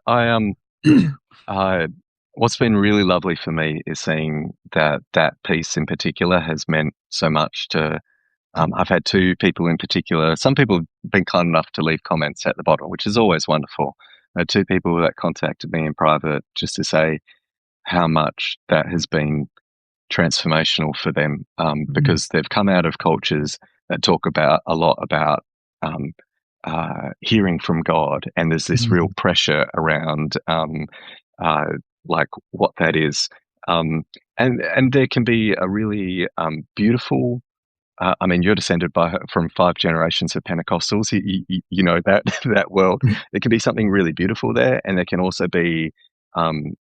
A: Uh, what's been really lovely for me is seeing that that piece in particular has meant so much to. I've had two people in particular. Some people have been kind enough to leave comments at the bottom, which is always wonderful. Two people that contacted me in private just to say how much that has been transformational for them,
B: Mm,
A: because they've come out of cultures that talk about a lot about um, hearing from God, and there's this real
B: mm,
A: pressure around uh, like what that is, um, and there can be a really beautiful. I mean, you're descended from five generations of Pentecostals. You know that that world.
B: mm,
A: There can be something really beautiful there, and there can also be um,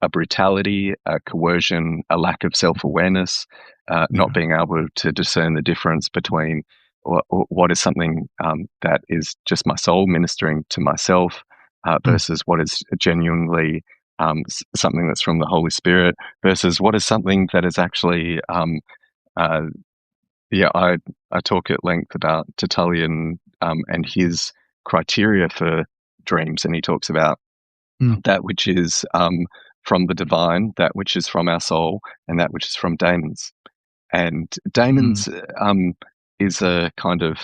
A: a brutality, a coercion, a lack of self awareness, not
B: yeah.
A: being able to discern the difference between what is something that is just my soul ministering to myself
B: Mm,
A: versus what is genuinely something that's from the Holy Spirit versus what is something that is actually. Uh, yeah, I talk at length about Tertullian and his criteria for dreams, and he talks about
B: Mm,
A: that which is from the divine, that which is from our soul, and that which is from daemons. And
B: mm.
A: daemons is a kind of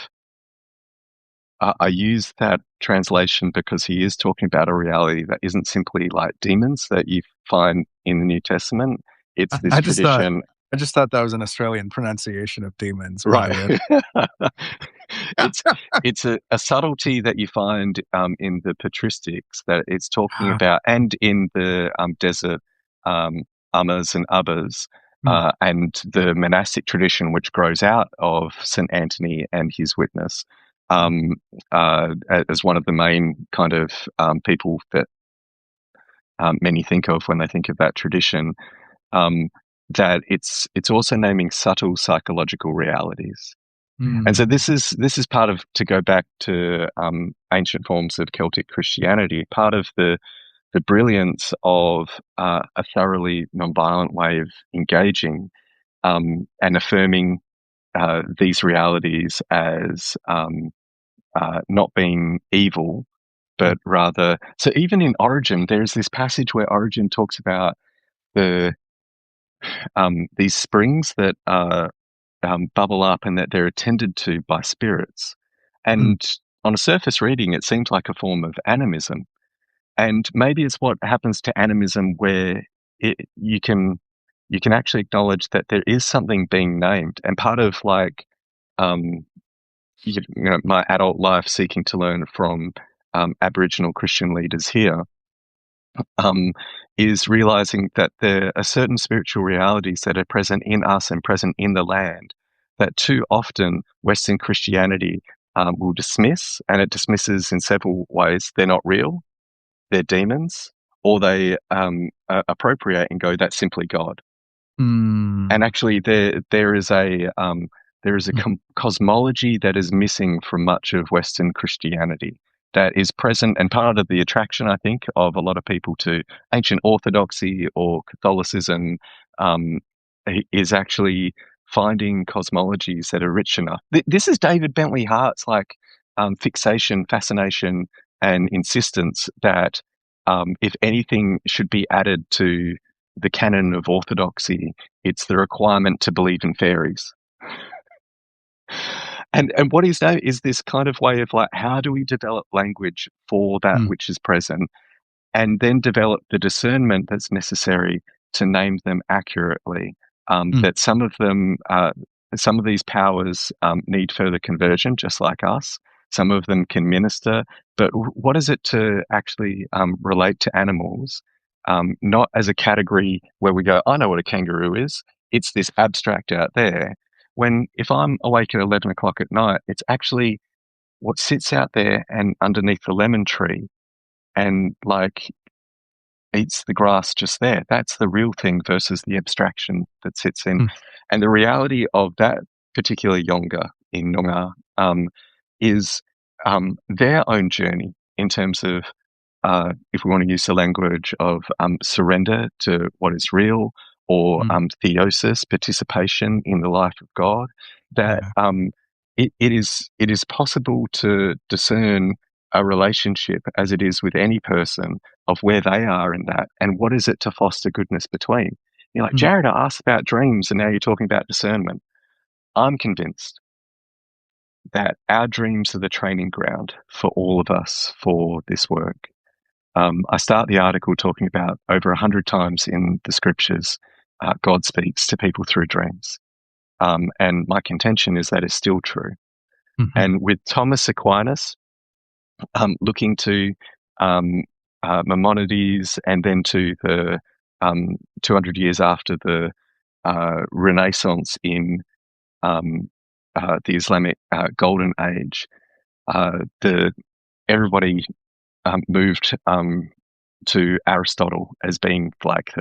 A: I use that translation because he is talking about a reality that isn't simply like demons that you find in the New Testament. It's this
B: I just thought
A: tradition,
B: I just thought that was an Australian pronunciation of demons, by
A: right?
B: the way.
A: it's it's a subtlety that you find in the patristics that it's talking
B: Ah,
A: about, and in the desert um, ummas and ubbas,
B: mm,
A: and the monastic tradition which grows out of St. Anthony and his witness,
B: mm,
A: um, as one of the main kind of people that many think of when they think of that tradition. Um, that it's also naming subtle psychological realities. And so
B: mm,
A: this is part of, to go back to ancient forms of Celtic Christianity, part of the brilliance of a thoroughly nonviolent way of engaging and affirming these realities as not being evil,
B: mm,
A: but rather. So even in Origin, there's this passage where Origin talks about the these springs that bubble up and that they're attended to by spirits.
B: mm,
A: And on a surface reading, it seems like a form of animism. And maybe it's what happens to animism where you can actually acknowledge that there is something being named. And part of like um, my adult life seeking to learn from Aboriginal Christian leaders here um, is realizing that there are certain spiritual realities that are present in us and present in the land that too often Western Christianity will dismiss, and it dismisses in several ways. They're not real, they're demons, or they appropriate and go, that's simply God. And
B: mm,
A: actually, there is a
B: mm,
A: cosmology that is missing from much of Western Christianity that is present, and part of the attraction, I think, of a lot of people to ancient Orthodoxy or Catholicism um, is actually finding cosmologies that are rich enough. This is David Bentley Hart's like fixation, fascination, and insistence that if anything should be added to the canon of orthodoxy, it's the requirement to believe in fairies. And what is that is this kind of way of like, how do we develop language for that
B: mm,
A: which is present, and then develop the discernment that's necessary to name them accurately.
B: mm,
A: That some of these powers need further conversion, just like us. Some of them can minister, but what is it to actually relate to animals? Not as a category where we go, I know what a kangaroo is. It's this abstract out there. When if I'm awake at 11 o'clock at night, it's actually what sits out there and underneath the lemon tree and like eats the grass just there. That's the real thing versus the abstraction that sits in.
B: mm,
A: And the reality of that particular Yonga in Noongar is their own journey in terms of, if we want to use the language of surrender to what is real, or
B: mm,
A: theosis, participation in the life of God, that
B: yeah,
A: it is possible to discern a relationship as it is with any person of where they are in that, and what is it to foster goodness between. You're like,
B: mm,
A: Jarrod, I asked about dreams and now you're talking about discernment. I'm convinced that our dreams are the training ground for all of us for this work. I start the article talking about over 100 times in the scriptures, God speaks to people through dreams. And my contention is that is still true.
B: mhm,
A: And with Thomas Aquinas, looking to um, Maimonides, and then to the 200 years after the Renaissance in the Islamic Golden Age, the everybody moved to Aristotle as being like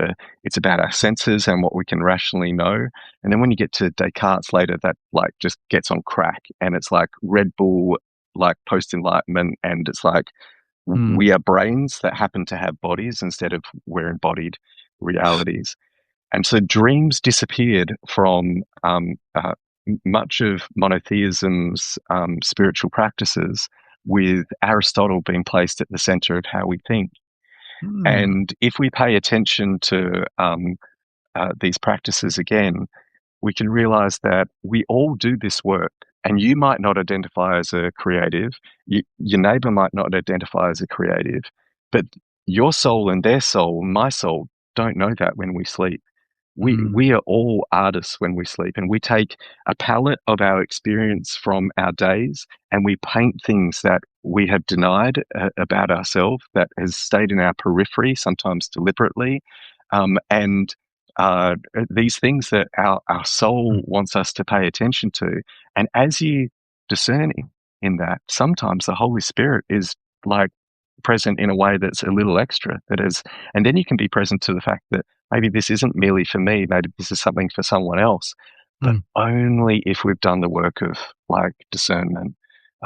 A: it's about our senses and what we can rationally know. And then when you get to Descartes later, that like just gets on crack, and it's like Red Bull, like post Enlightenment, and it's like
B: mm,
A: we are brains that happen to have bodies instead of we're embodied realities. And so dreams disappeared from much of monotheism's spiritual practices with Aristotle being placed at the center of how we think.
B: Mm,
A: And if we pay attention to these practices again, we can realize that we all do this work. And you might not identify as a creative, your neighbor might not identify as a creative, but your soul and their soul, my soul, don't know that when we sleep.
B: mm,
A: We are all artists when we sleep, and we take a palette of our experience from our days and we paint things that we have denied about ourselves, that has stayed in our periphery, sometimes deliberately, and these things that our
B: mm,
A: soul wants us to pay attention to. And as you discerning in that, sometimes the Holy Spirit is like present in a way that's a little extra, that is, and then you can be present to the fact that maybe this isn't merely for me, maybe this is something for someone else, but
B: mm,
A: only if we've done the work of like discernment.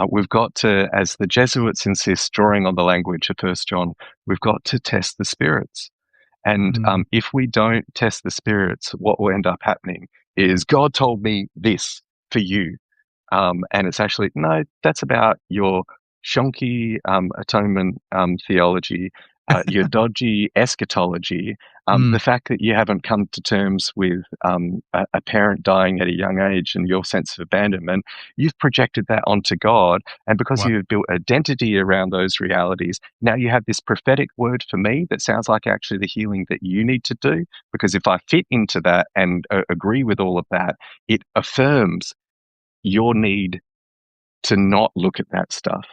A: We've got to, as the Jesuits insist, drawing on the language of First John, we've got to test the spirits. And
B: mm,
A: if we don't test the spirits, what will end up happening is God told me this for you. And it's actually, no, that's about your shonky atonement theology, your dodgy eschatology,
B: mm.
A: the fact that you haven't come to terms with a parent dying at a young age and your sense of abandonment. You've projected that onto God. And because
B: Wow.
A: you've built identity around those realities, now you have this prophetic word for me that sounds like actually the healing that you need to do. Because if I fit into that and agree with all of that, it affirms your need to not look at that stuff.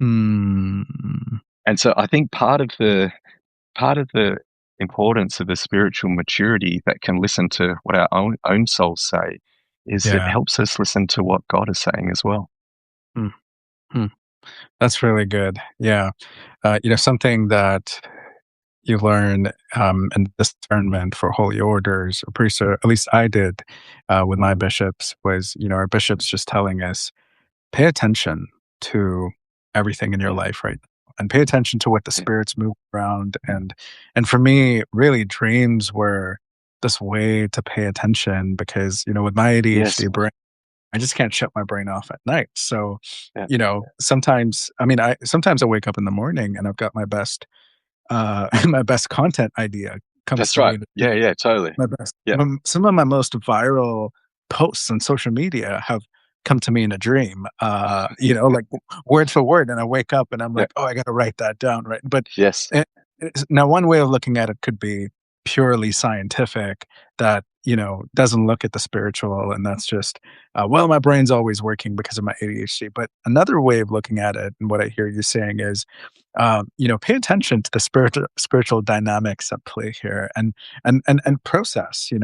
B: Mm,
A: And so I think part of the importance of a spiritual maturity that can listen to what our own souls say is it
B: yeah.
A: helps us listen to what God is saying as well.
B: Mm, mm. That's really good. Yeah. Something that you learn in discernment for holy orders or priests, or at least I did with my bishops, was, our bishops just telling us, pay attention to everything in your
A: Yeah,
B: life right now and pay attention to what the
A: yeah,
B: spirits move around. And for me, really dreams were this way to pay attention because, with my
A: yes,
B: ADHD brain, I just can't shut my brain off at night. So,
A: yeah,
B: sometimes, sometimes I wake up in the morning and I've got my best my best content idea comes
A: that's
B: to me
A: right.
B: in a
A: Yeah,
B: dream.
A: yeah, totally.
B: My best
A: Yeah,
B: some of my most viral posts on social media have come to me in a dream, like word for word, and I wake up and I'm
A: yeah,
B: like, "Oh, I gotta write that down," right? But,
A: yes,
B: eh, now one way of looking at it could be purely scientific that, doesn't look at the spiritual, and that's just, well, my brain's always working because of my ADHD. But another way of looking at it, and what I hear you saying is, pay attention to the spiritual dynamics at play here, and process.
A: and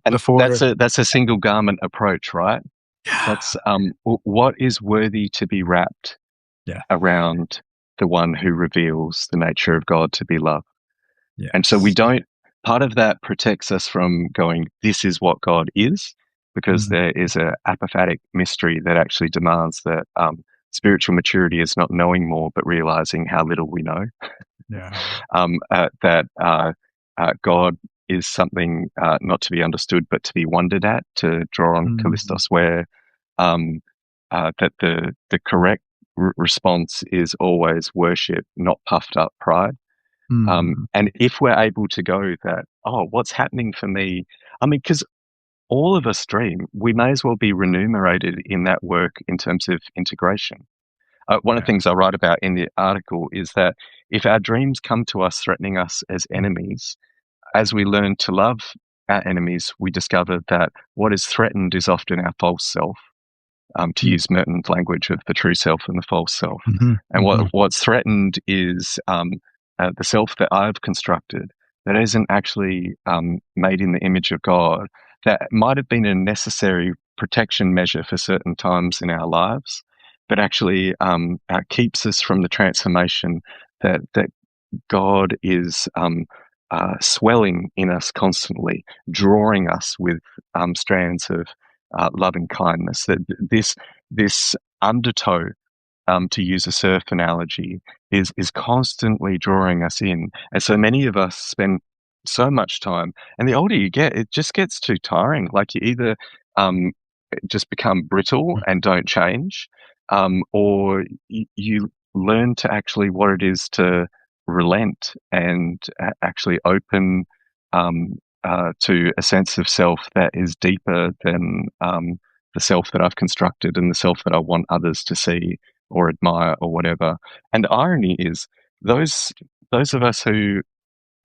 B: Before.
A: that's a single garment approach, right?
B: Yeah,
A: That's what is worthy to be wrapped
B: yeah,
A: around the one who reveals the nature of God to be love. And so we
B: yes,
A: don't, part of that protects us from going, this is what God is, because
B: mm,
A: there is a apophatic mystery that actually demands that spiritual maturity is not knowing more, but realizing how little we know.
B: yeah,
A: That God is something not to be understood, but to be wondered at, to draw on
B: mm,
A: Callistos, where um, that the correct response is always worship, not puffed up pride.
B: mm,
A: And if we're able to go that, oh, what's happening for me? I mean, because all of us dream, we may as well be remunerated in that work in terms of integration. One of the
B: yeah,
A: things I write about in the article is that if our dreams come to us threatening us as enemies, as we learn to love our enemies, we discover that what is threatened is often our false self, to
B: mm,
A: use Merton's language of the true self and the false self.
B: mhm,
A: And
B: mhm,
A: what's threatened is the self that I've constructed that isn't actually made in the image of God, that might have been a necessary protection measure for certain times in our lives, but actually keeps us from the transformation that God is swelling in us constantly, drawing us with strands of loving kindness. That this undertow, to use a surf analogy, is constantly drawing us in. And so many of us spend so much time, and the older you get, it just gets too tiring. Like you either um, just become brittle and don't change, or you learn to actually what it is to relent and actually open to a sense of self that is deeper than the self that I've constructed and the self that I want others to see or admire or whatever. And the irony is those those of us who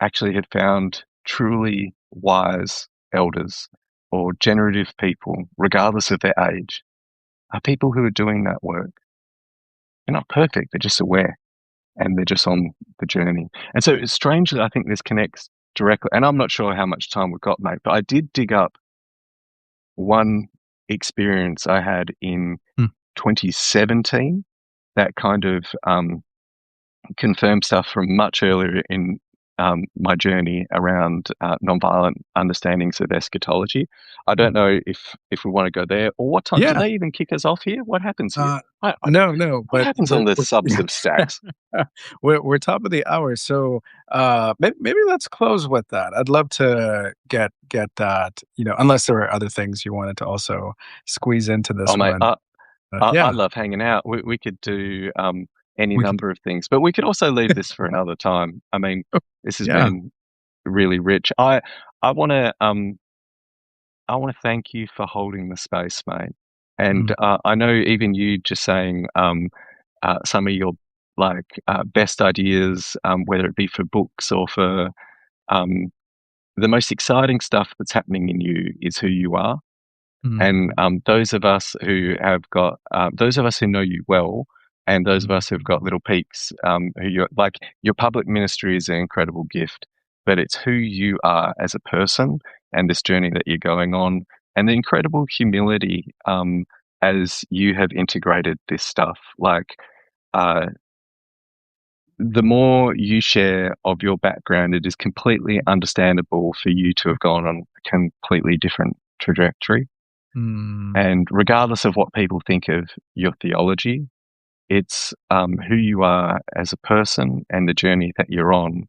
A: actually had found truly wise elders or generative people, regardless of their age, are people who are doing that work. They're not perfect, they're just aware and they're just on the journey. And so strangely, I think this connects directly. And I'm not sure how much time we've got, mate, but I did dig up one experience I had in
B: Mm.
A: 2017 that kind of confirmed stuff from much earlier in my journey around nonviolent understandings of eschatology. I don't know if we want to go there or what time. Do
B: Yeah.
A: they even kick us off here? What happens here?
B: No, no,
A: What
B: but
A: happens on the subs of stacks?
B: we're top of the hour, so maybe let's close with that. I'd love to get that, unless there are other things you wanted to also squeeze into
A: Oh,
B: this
A: mate,
B: one.
A: I
B: Yeah,
A: love hanging out. We could do any
B: we can.
A: number of things, but we could also leave this for another time. I mean, this has
B: Yeah.
A: been really rich. I want to I want to thank you for holding the space, mate. And
B: Mm,
A: I know even you just saying some of your best ideas, whether it be for books or for um, the most exciting stuff that's happening in you is who you are.
B: mm,
A: And those of us who have got, those of us who know you well, and those of
B: mm,
A: us who've got little peaks, who you like, your public ministry is an incredible gift, but it's who you are as a person and this journey that you're going on, and the incredible humility as you have integrated this stuff. Uh, the more you share of your background, it is completely understandable for you to have gone on a completely different trajectory.
B: mm,
A: And regardless of what people think of your theology, it's who you are as a person and the journey that you're on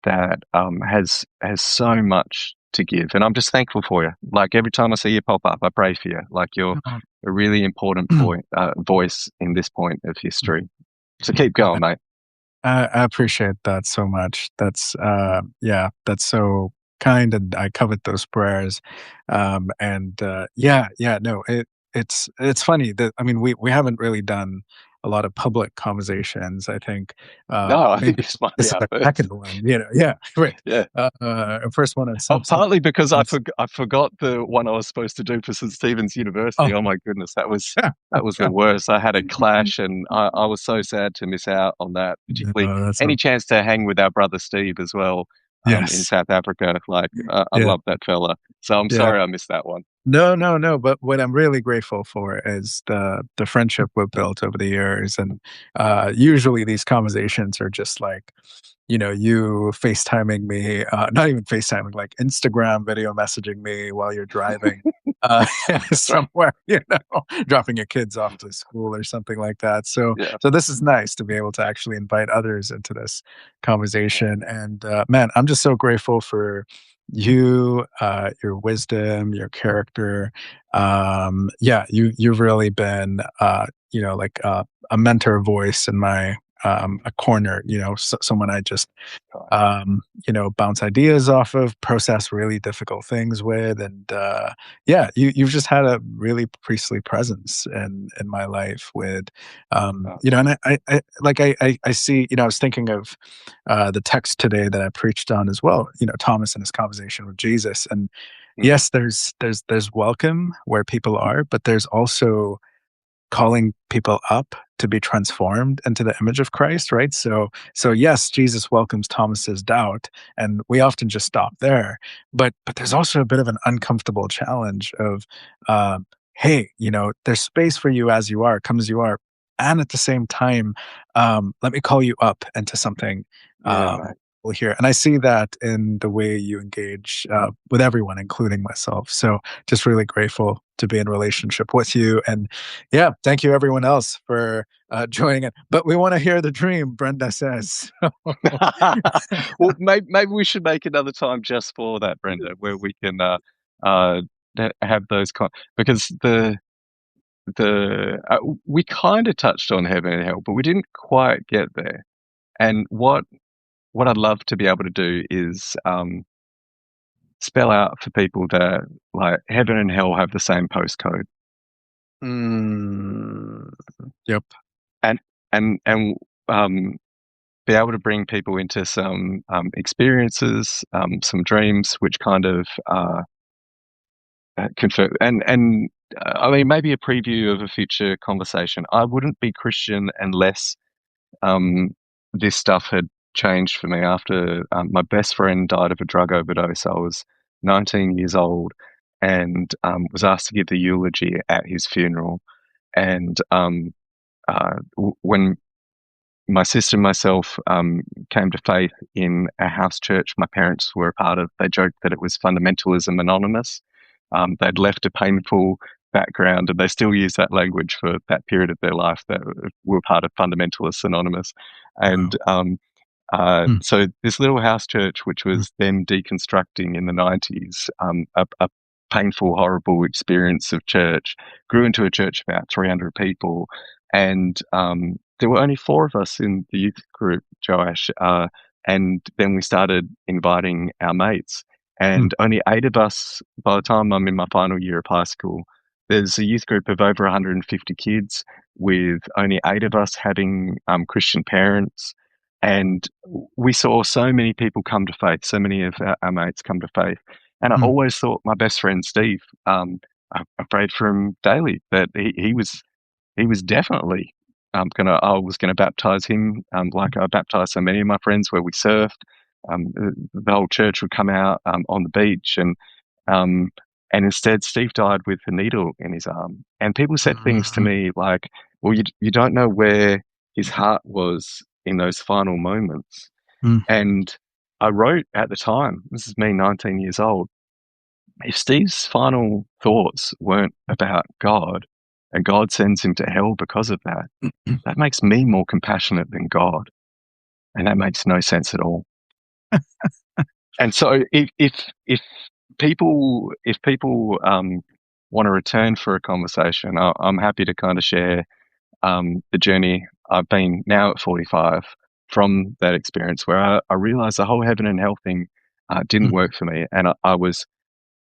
A: that has so much to give. And I'm just thankful for you. Like every time I see you pop up, I pray for you. Like you're
B: mm.
A: a really important voice in this point of history. So keep going, mate.
B: I appreciate that so much. Yeah, that's so kind, and I covet those prayers. And yeah, no, it's funny that I mean we haven't really done a lot of public conversations. I think
A: No, I think
B: maybe
A: this might be
B: this is
A: our
B: our
A: first.
B: second one. Yeah, right.
A: Yeah.
B: First one on
A: Oh,
B: Substack.
A: partly because
B: Yes.
A: I forgot the one I was supposed to do for St. Stephen's University.
B: Oh,
A: Oh my goodness, that was the worst. I had a clash, and I was so sad to miss out on that. Particularly
B: no, that's
A: any chance to hang with our brother Steve as well, in
B: yes,
A: South Africa. Like I
B: yeah,
A: love that fella. So I'm
B: yeah.
A: sorry I missed that one.
B: No, no, no, but what I'm really grateful for is the friendship we've built over the years, and, usually these conversations are just like, you FaceTiming me, not even FaceTiming, like Instagram video messaging me while you're driving, uh,
A: That's right.
B: somewhere, dropping your kids off to school or something like that. So
A: Yeah.
B: so this is nice to be able to actually invite others into this conversation, and, man, I'm just so grateful for you, your wisdom, your character. Yeah, you've really been, like a mentor voice in my a corner. Someone I just
A: Right.
B: bounce ideas off of, process really difficult things with, and yeah, you've just had a really priestly presence in my life with,
A: Right.
B: and I see, I was thinking of the text today that I preached on as well. Thomas and his conversation with Jesus, and
A: Mm.
B: yes, there's welcome where people are, but there's also calling people up to be transformed into the image of Christ, right? So yes, Jesus welcomes Thomas's doubt, and we often just stop there. But there's also a bit of an uncomfortable challenge of, hey, there's space for you as you are, come as you are, and at the same time, let me call you up into something.
A: Yeah,
B: Um,
A: mate.
B: here, and I see that in the way you engage with everyone, including myself. So just really grateful to be in relationship with you, and yeah, thank you everyone else for joining it. But we want to hear the dream, Brenda says.
A: Well, maybe we should make another time just for that, Brenda, where we can that have those because the we kind of touched on heaven and hell, but we didn't quite get there. And what I'd love to be able to do is spell out for people that like heaven and hell have the same postcode,
B: Mm, yep.
A: and and be able to bring people into some experiences, some dreams, which kind of confirm and I mean maybe a preview of a future conversation. I wouldn't be Christian unless um, this stuff had changed for me after my best friend died of a drug overdose. I was 19 years old and was asked to give the eulogy at his funeral. And when my sister and myself came to faith in a house church my parents were a part of, they joked that it was Fundamentalism Anonymous. They'd left a painful background and they still use that language for that period of their life that were part of Fundamentalists Anonymous. And
B: Wow. Mm,
A: so this little house church, which
B: mm,
A: was then deconstructing in the 90s, a painful, horrible experience of church, grew into a church of about 300 people. And there were only four of us in the youth group, Joash. And then we started inviting our mates.
B: mm,
A: And only eight of us, by the time I'm in my final year of high school, there's a youth group of over 150 kids, with only eight of us having Christian parents. And we saw so many people come to faith, so many of our mates come to faith. And I
B: mm,
A: always thought my best friend Steve, I prayed for him daily that he was definitely I was gonna baptize him like I baptized so many of my friends where we surfed. The whole church would come out on the beach, um, and instead Steve died with a needle in his arm. And people said things to
B: mm,
A: me like, "Well, you don't know where his heart was in those final moments."
B: mm,
A: And I wrote at the time, this is me 19 years old, if Steve's final thoughts weren't about God and God sends him to hell because of that, that makes me more compassionate than God. And that makes no sense at all. And so if people want to return for a conversation, I'm happy to kind of share the journey I've been now at 45 from that experience where I realized the whole heaven and hell thing didn't
B: mm,
A: work for me, and I was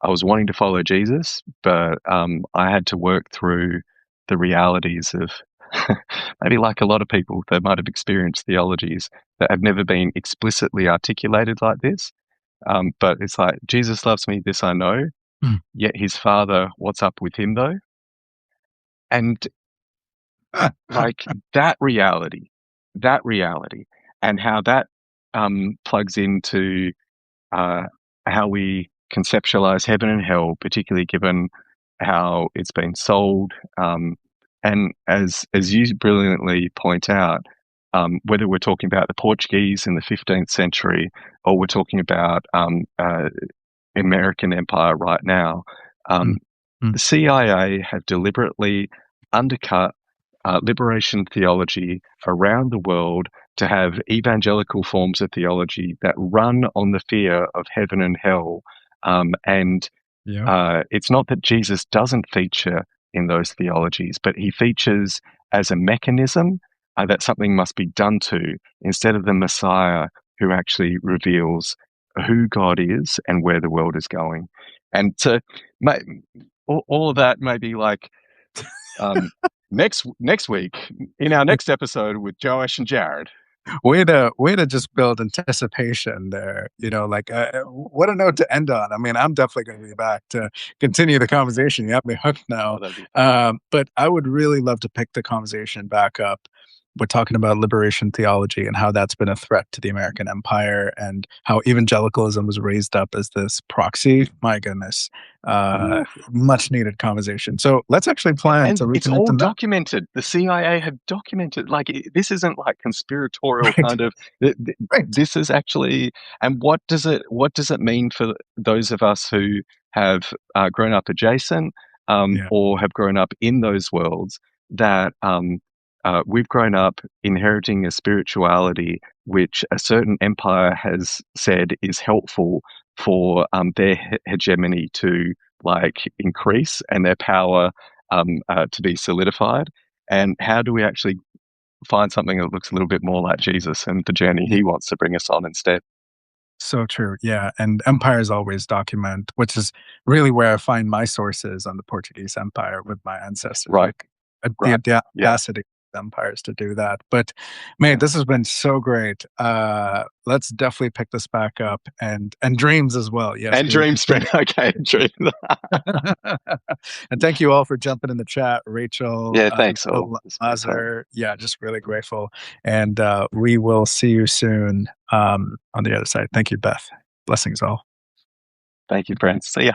A: wanting to follow Jesus, but I had to work through the realities of maybe like a lot of people that might have experienced theologies that have never been explicitly articulated like this. But it's like, Jesus loves me, this I know,
B: mm.
A: yet his father, what's up with him though? And like that reality, and how that plugs into uh, how we conceptualize heaven and hell, particularly given how it's been sold. And as you brilliantly point out, whether we're talking about the Portuguese in the 15th century or we're talking about American empire right now,
B: Mm,
A: um,
B: mm,
A: the CIA have deliberately undercut liberation theology around the world to have evangelical forms of theology that run on the fear of heaven and hell. And
B: yep.
A: it's not that Jesus doesn't feature in those theologies, but he features as a mechanism that something must be done to, instead of the Messiah who actually reveals who God is and where the world is going. And so, all of that may be like um, next week in our next episode with Joash and Jarrod.
B: Way to just build anticipation there. You know, like what a note to end on. I mean, I'm definitely going to be back to continue the conversation. You have me hooked
A: Oh,
B: now.
A: that'd be fun.
B: But I would really love to pick the conversation back up. We're talking about liberation theology and how that's been a threat to the American empire and how evangelicalism was raised up as this proxy. My goodness,
A: Ooh.
B: much needed conversation. So let's actually plan to
A: And it's
B: reconnect
A: all
B: on that.
A: documented. The CIA have documented. Like this isn't like conspiratorial
B: Right,
A: kind of.
B: right.
A: This is actually. And what does it mean for those of us who have grown up adjacent
B: Yeah.
A: or have grown up in those worlds that we've grown up inheriting a spirituality which a certain empire has said is helpful for their hegemony to like increase and their power to be solidified? And how do we actually find something that looks a little bit more like Jesus and the journey
B: Yeah.
A: he wants to bring us on instead?
B: So true. Yeah. And empires always document, which is really where I find my sources on the Portuguese Empire with my ancestors,
A: Right,
B: like
A: right.
B: the
A: Yeah.
B: audacity of empires to do that. But man, this has been so great. Let's definitely pick this back up and dreams as well. Yes,
A: And
B: we will
A: dream
B: continue.
A: sprint. Okay, dream.
B: And thank you all for jumping in the chat, Rachel,
A: Yeah, thanks all.
B: Bill
A: It's been fun.
B: Lazar. Yeah, just really grateful. And we will see you soon on the other side. Thank you, Beth. Blessings all.
A: Thank you, friends. See ya.